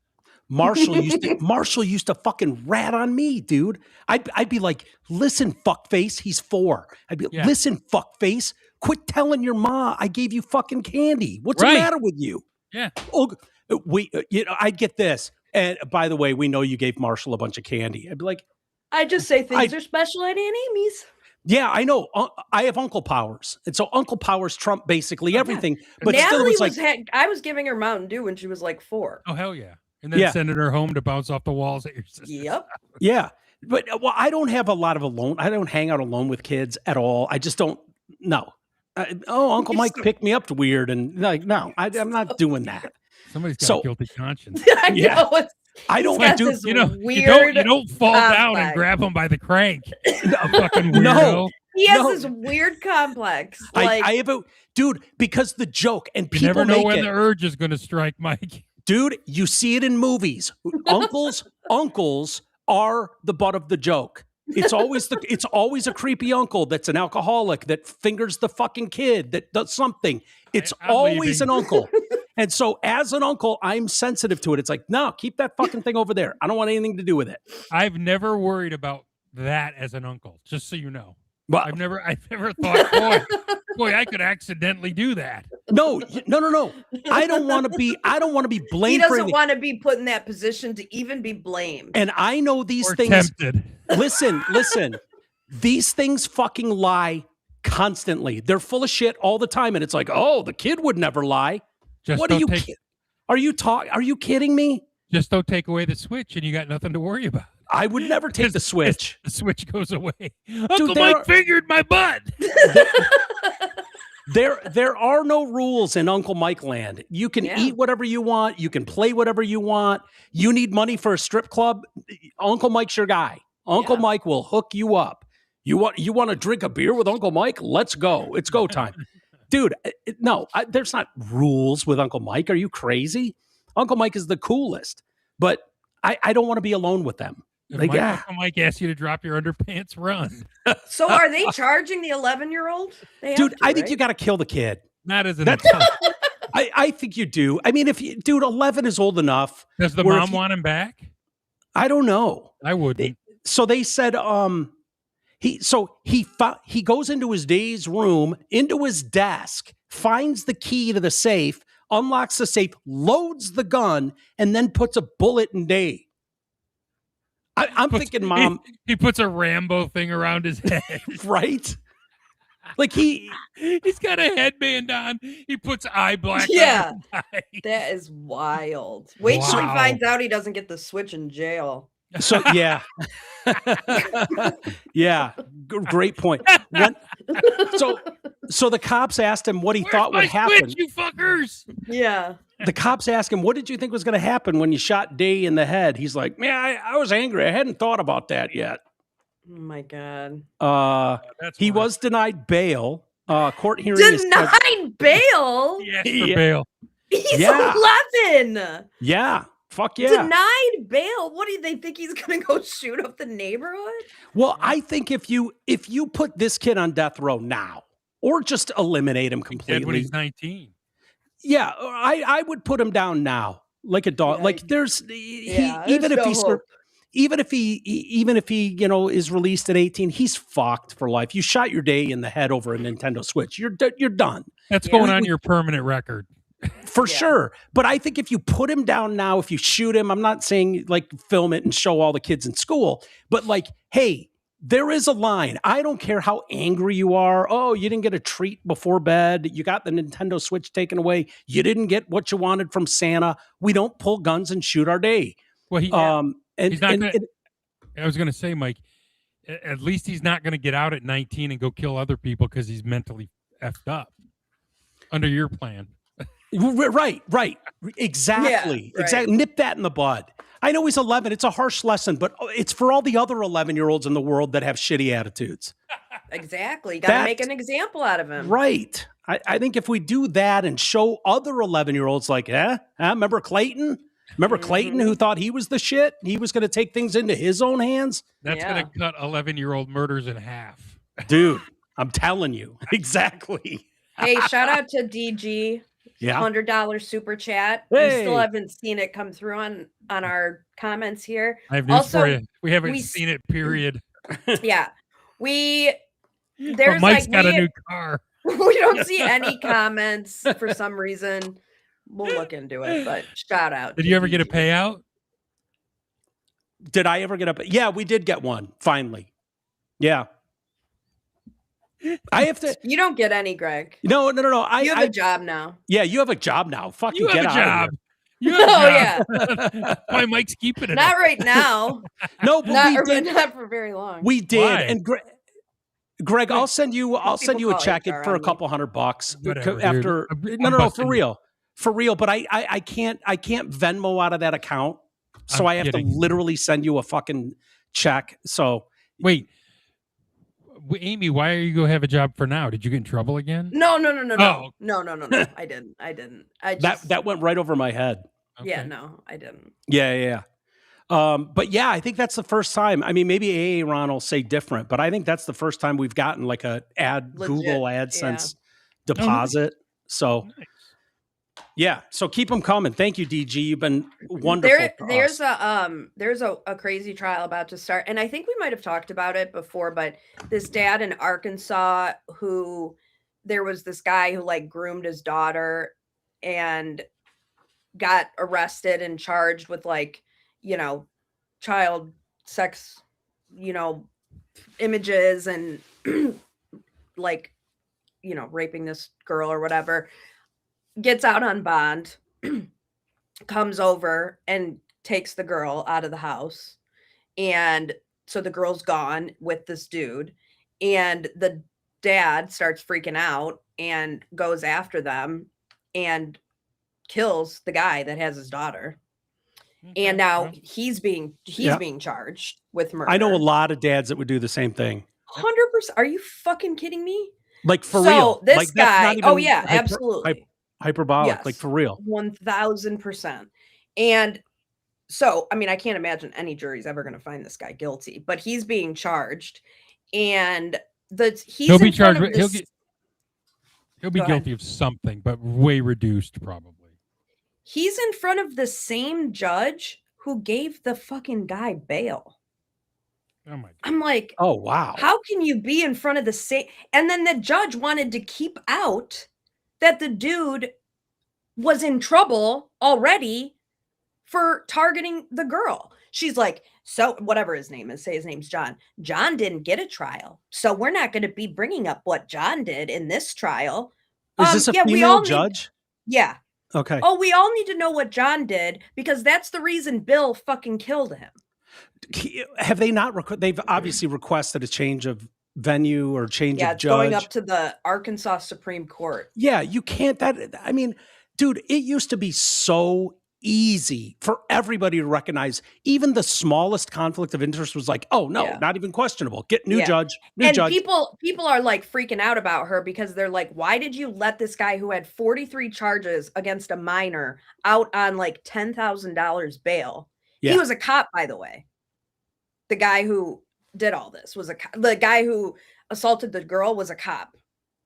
Marshall used to fucking rat on me, dude. I'd be like, "Listen, fuckface, he's 4." I'd be like, "Listen, fuckface, quit telling your ma I gave you fucking candy. What's the matter with you?" Yeah. Oh, I'd get this. And by the way, we know you gave Marshall a bunch of candy. I'd be like, I just say things are special at Aunt Amy's. Yeah, I know. I have Uncle Powers, and so Uncle Powers trump basically everything. But Natalie still, it was like I was giving her Mountain Dew when she was like 4. Oh hell yeah! And then sending her home to bounce off the walls at your sister's house. Yeah, but I don't have a lot of alone. I don't hang out alone with kids at all. I just don't. No. Uncle Mike picked me up weird, and like, no, I'm not doing that. Somebody's got a guilty conscience. I know. I don't do you don't fall down and grab him by the crank. Fucking weirdo. No, he has this weird complex. Like, I have a dude because the joke and you people never know make when it. the urge is going to strike, Mike. Dude, you see it in movies. Uncles are the butt of the joke. It's always a creepy uncle that's an alcoholic that fingers the fucking kid that does something. It's always an uncle. And so as an uncle, I'm sensitive to it. It's like, no, keep that fucking thing over there. I don't want anything to do with it. I've never worried about that as an uncle, just so you know. Well, I've never thought, boy, I could accidentally do that. No. I don't want to be blamed. He doesn't want to be put in that position to even be blamed. And I know these things. Tempted. Listen. These things fucking lie constantly. They're full of shit all the time. And it's like, oh, the kid would never lie. What are you? Are you kidding me? Just don't take away the switch, and you got nothing to worry about. I would never take the switch. The switch goes away. Uncle Mike fingered my butt. There are no rules in Uncle Mike land. You can eat whatever you want. You can play whatever you want. You need money for a strip club? Uncle Mike's your guy. Uncle Mike will hook you up. You want to drink a beer with Uncle Mike? Let's go. It's go time. Dude, there's not rules with Uncle Mike. Are you crazy? Uncle Mike is the coolest, but I don't want to be alone with them. Uncle Mike asks you to drop your underpants, run. So are they charging the 11-year-old? Dude, I think you got to kill the kid. Not as an adult. I think you do. I mean, 11 is old enough. Does the mom want him back? I don't know. I wouldn't. So they said, he goes into his Day's room, into his desk, finds the key to the safe, unlocks the safe, loads the gun, and then puts a bullet in Day. I'm thinking, Mom. He puts a Rambo thing around his head. Right? Like he's got a headband on. He puts eye black on. Yeah. That is wild. Wait till he finds out he doesn't get the switch in jail. So yeah. Yeah. Great point. So the cops asked him what he thought would happen. Switch, you fuckers. Yeah. The cops asked him, what did you think was going to happen when you shot Day in the head? He's like, man, I was angry. I hadn't thought about that yet. Oh my God. He was denied bail. Court hearing denied bail? Yes, for bail. He's 11. Yeah. Fuck yeah. Denied bail. What do they think he's going to go shoot up the neighborhood? Well, I think if you put this kid on death row now, or just eliminate him completely when he's 19. Yeah, I would put him down now, like a dog. Yeah, like even if he is released at 18, he's fucked for life. You shot your Day in the head over a Nintendo Switch. You're done. That's going on your permanent record. For sure. But I think if you put him down now, if you shoot him, I'm not saying like film it and show all the kids in school, but like, hey, there is a line. I don't care how angry you are. Oh, you didn't get a treat before bed. You got the Nintendo Switch taken away. You didn't get what you wanted from Santa. We don't pull guns and shoot our Day. Well, he's not I was going to say, Mike, at least he's not going to get out at 19 and go kill other people because he's mentally effed up. Under your plan. Right. Exactly. right. Exactly. Nip that in the bud. I know he's 11. It's a harsh lesson, but it's for all the other 11-year-olds in the world that have shitty attitudes. Exactly. Got to make an example out of him. Right. I think if we do that and show other 11-year-olds like, remember Clayton? Remember Clayton who thought he was the shit? He was going to take things into his own hands? That's going to cut 11-year-old murders in half. Dude, I'm telling you. Exactly. Hey, shout out to DG. Yeah. $100 super chat. Hey. We still haven't seen it come through on our comments here. I have news for you. We haven't seen it, period. Yeah. But Mike's got a new car. We don't see any comments for some reason. We'll look into it, but shout out. Did you ever get a payout? Did I ever get a? Yeah, we did get one finally. Yeah. I have to. You don't get any, Greg. No. You have a job now. Yeah, you have a job now. Fucking you have get a out job. of here. You have a job. Yeah. Why Mike's keeping it? Not right now. No, but not for very long. We did. Why? And Greg, I'll send you a check for a couple $100 Whatever, after. dude. No, for real. But I can't Venmo out of that account, so I have to literally send you a fucking check. So wait, Amy, why are you going to have a job for now? Did you get in trouble again? No. Oh. No. I didn't. I just, that went right over my head. Okay. Yeah, no, I didn't. Yeah. But yeah, I think that's the first time. I mean, maybe Ron will say different, but I think that's the first time we've gotten like a Google AdSense deposit. So Nice. yeah, so keep them coming. Thank you, DG. You've been wonderful. There's a crazy trial about to start, and I think we might have talked about it before, but this dad in Arkansas who there was this guy who like groomed his daughter and got arrested and charged with like, child sex, images and like, raping this girl or whatever, gets out on bond, comes over and takes the girl out of the house. And so the girl's gone with this dude, and the dad starts freaking out and goes after them and kills the guy that has his daughter. And now he's being charged with murder. I know a lot of dads that would do the same thing. 100%. Are you fucking kidding me? Like for real. This like, guy. Absolutely. Hyperbolic. Yes, like for real. 1000%. And so, I mean, I can't imagine any jury's ever going to find this guy guilty, but he's being charged, and he'll be charged. He'll be guilty of something, but way reduced, probably. He's in front of the same judge who gave the fucking guy bail. Oh my God. I'm like, oh wow, how can you be in front of the same? And then the judge wanted to keep out that the dude was in trouble already for targeting the girl. She's like, so whatever his name is, say his name's John. John didn't get a trial, so we're not going to be bringing up what John did in this trial. Is this a female judge? Yeah. Okay. Oh, we all need to know what John did because that's the reason Bill fucking killed him. Have they not? They've obviously requested a change of venue or change of judge. Yeah, going up to the Arkansas Supreme Court. Yeah, you can't. I mean, dude, it used to be so easy for everybody to recognize. Even the smallest conflict of interest was like, oh no, not even questionable. Get new judge. New judge. People are like freaking out about her because they're like, why did you let this guy who had 43 charges against a minor out on like $10,000 bail? Yeah. He was a cop, by the way. The guy who did all this was the guy who assaulted the girl was a cop.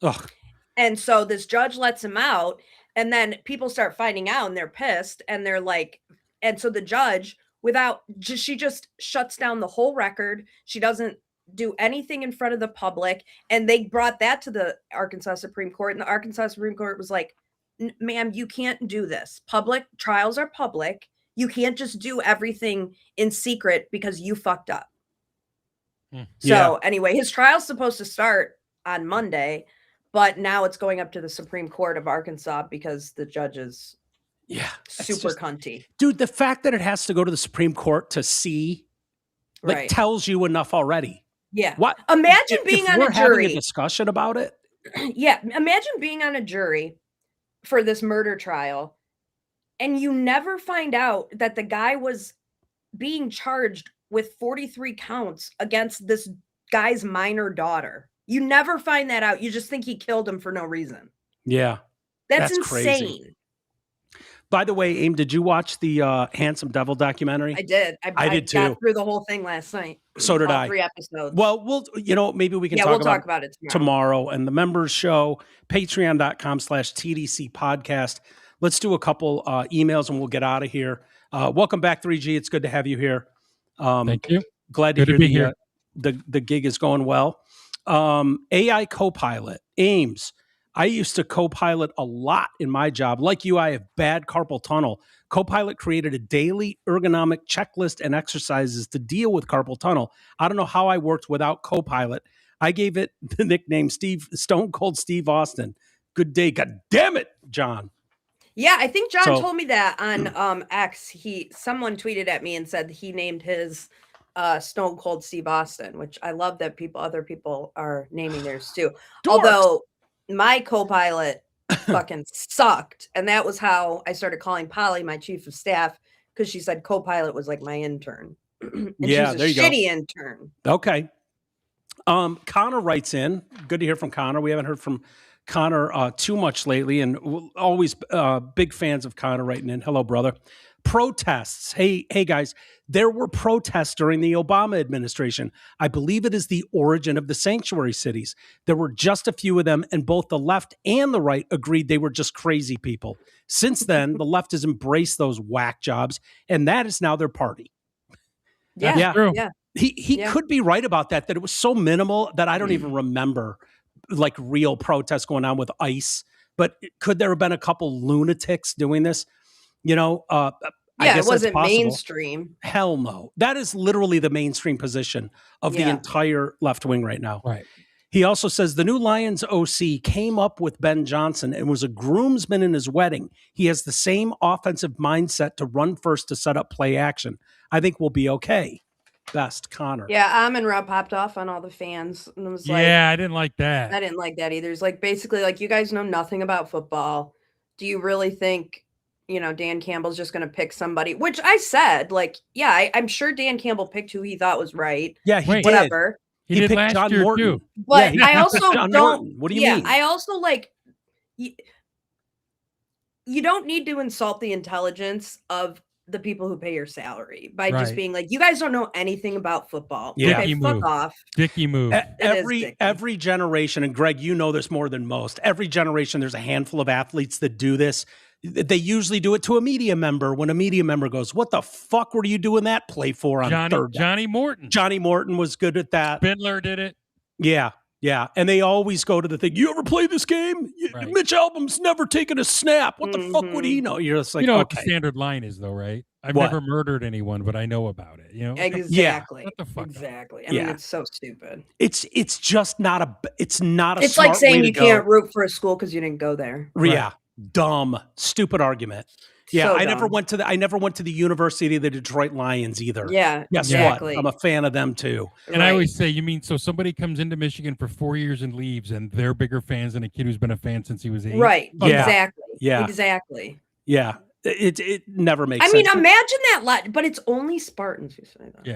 Ugh. And so this judge lets him out, and then people start finding out and they're pissed, and they're like, and so the judge she just shuts down the whole record. She doesn't do anything in front of the public. And they brought that to the Arkansas Supreme Court, and the Arkansas Supreme Court was like, ma'am, you can't do this. Public trials are public. You can't just do everything in secret because you fucked up. So anyway, his trial's supposed to start on Monday, but now it's going up to the Supreme Court of Arkansas because the judge is super cunty. Dude, the fact that it has to go to the Supreme Court to see tells you enough already. Yeah. What? Imagine being on a jury. Having a discussion about it. Yeah. Imagine being on a jury for this murder trial, and you never find out that the guy was being charged with 43 counts against this guy's minor daughter. You never find that out. You just think he killed him for no reason. Yeah. That's crazy. insane. By the way, Aim, did you watch the Handsome Devil documentary? I did. I did too. Got through the whole thing last night. So did I. 3 episodes. Well, maybe we can talk about it tomorrow. And the members show, patreon.com/TDC podcast. Let's do a couple emails and we'll get out of here. Welcome back, 3G. It's good to have you here. Thank you. Glad to hear the gig is going well. AI Copilot, Ames. I used to Copilot a lot in my job. Like you, I have bad carpal tunnel. Copilot created a daily ergonomic checklist and exercises to deal with carpal tunnel. I don't know how I worked without Copilot. I gave it the nickname Stone Cold Steve Austin. Good day. God damn it, John. Yeah, I think John told me that on X. Someone tweeted at me and said he named his Stone Cold Steve Austin, which I love that other people are naming theirs too. Although my Copilot fucking sucked. And that was how I started calling Polly my chief of staff, because she said Copilot was like my intern. And yeah, there you go. Shitty intern. Okay. Connor writes in. Good to hear from Connor. We haven't heard from Connor too much lately, and always big fans of Connor writing in. Hello, brother. Protests. Hey guys, there were protests during the Obama administration. I believe it is the origin of the sanctuary cities. There were just a few of them, and both the left and the right agreed they were just crazy people. Since then, the left has embraced those whack jobs, and that is now their party. Yeah. True. Yeah. He could be right about that it was so minimal that I don't even remember like real protests going on with ICE. But could there have been a couple lunatics doing this? I guess it wasn't possible. mainstream. Hell no. That is literally the mainstream position of the entire left wing right now. Right. He also says the new Lions OC came up with Ben Johnson and was a groomsman in his wedding. He has the same offensive mindset to run first to set up play action. I think we'll be okay. Best, Connor. Yeah, Amon-Ra popped off on all the fans. And was like, I didn't like that. I didn't like that either. It's like, basically, like, you guys know nothing about football. Do you really think, Dan Campbell's just going to pick somebody? Which I said, like, yeah, I'm sure Dan Campbell picked who he thought was right. Yeah, he did. Whatever. He did picked last John year Morton. too. But yeah, I also John don't. Morton. What do you mean? I also you don't need to insult the intelligence of the people who pay your salary by just being like, you guys don't know anything about football. Yeah. Okay, fuck off. Dicky move. Every generation, and Greg, you know this more than most. Every generation, there's a handful of athletes that do this. They usually do it to a media member when a media member goes, "What the fuck were you doing that play for on third down?" Johnny Morton. Johnny Morton was good at that. Spindler did it. Yeah. And they always go to the thing. You ever play this game? Right. Mitch Albom's never taken a snap. What the fuck would he know? You're just like, what the standard line is, though, right? I've never murdered anyone, but I know about it. Exactly. What the fuck? Exactly. I mean, it's so stupid. It's just not a. It's not a. It's like saying you can't root for a school because you didn't go there. Yeah. Right. Dumb, stupid argument. Yeah, so I never went to the University of the Detroit Lions either. Yeah, guess exactly. what? I'm a fan of them too. And I always say, you mean so somebody comes into Michigan for 4 years and leaves, and they're bigger fans than a kid who's been a fan since he was 8? Right. Yeah. Exactly. Yeah. Exactly. Yeah. It never makes sense. I mean, imagine that, but it's only Spartans who say that.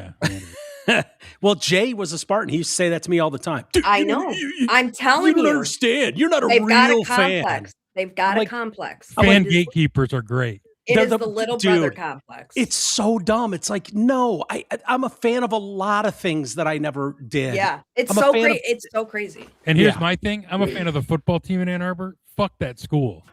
Yeah. Well, Jay was a Spartan. He used to say that to me all the time. Dude, I know. I'm telling you. You don't understand. You're not a real fan. They've got a complex. Fan gatekeepers are great. It is the little brother complex. It's so dumb. It's like, no, I'm a fan of a lot of things that I never did. Yeah, it's so crazy. It's so crazy. And here's my thing. I'm a fan of the football team in Ann Arbor. Fuck that school.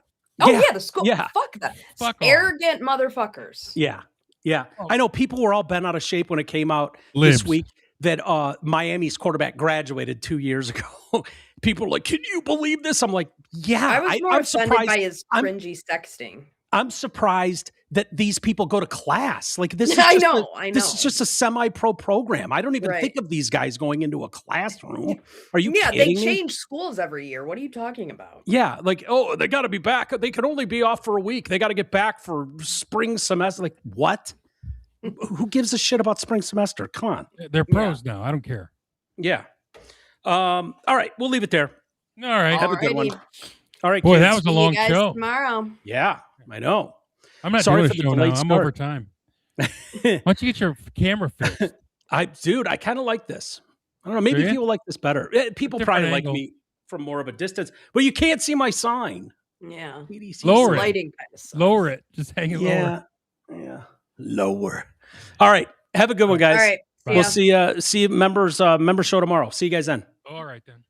Oh, yeah, the school. Yeah. Fuck that. Fuck arrogant motherfuckers. Yeah. Yeah. I know people were all bent out of shape when it came out Libs. This week that Miami's quarterback graduated 2 years ago. People are like, can you believe this? I'm like, yeah. I was more I'm offended surprised. by his cringy sexting. I'm surprised that these people go to class. Like this is I just know. This is just a semi-pro program. I don't even think of these guys going into a classroom. Are you kidding they me? change schools every year. What are you talking about? Yeah, like, oh, they got to be back. They can only be off for a week. They got to get back for spring semester. Like, what? Who gives a shit about spring semester? Come on. They're pros now. I don't care. Yeah. All right, we'll leave it there. All right. Have a good one. All right, Boy, kids. that was a See long you guys show. tomorrow. Yeah, I know. I'm not Sorry doing for a the show now. delayed I'm start. over time. Why don't you get your camera fixed? Dude, I kind of like this. I don't know. Maybe Do ya? people like this better. People different probably angle. like me from more of a distance, but you can't see my sign. Yeah. TDC Lower sign. it. Lighting kind of sucks. Lower it. Just hang it lower. Yeah. Lower. All right. Have a good one, guys. All right. Bye. We'll see you members member show tomorrow. See you guys then. All right then.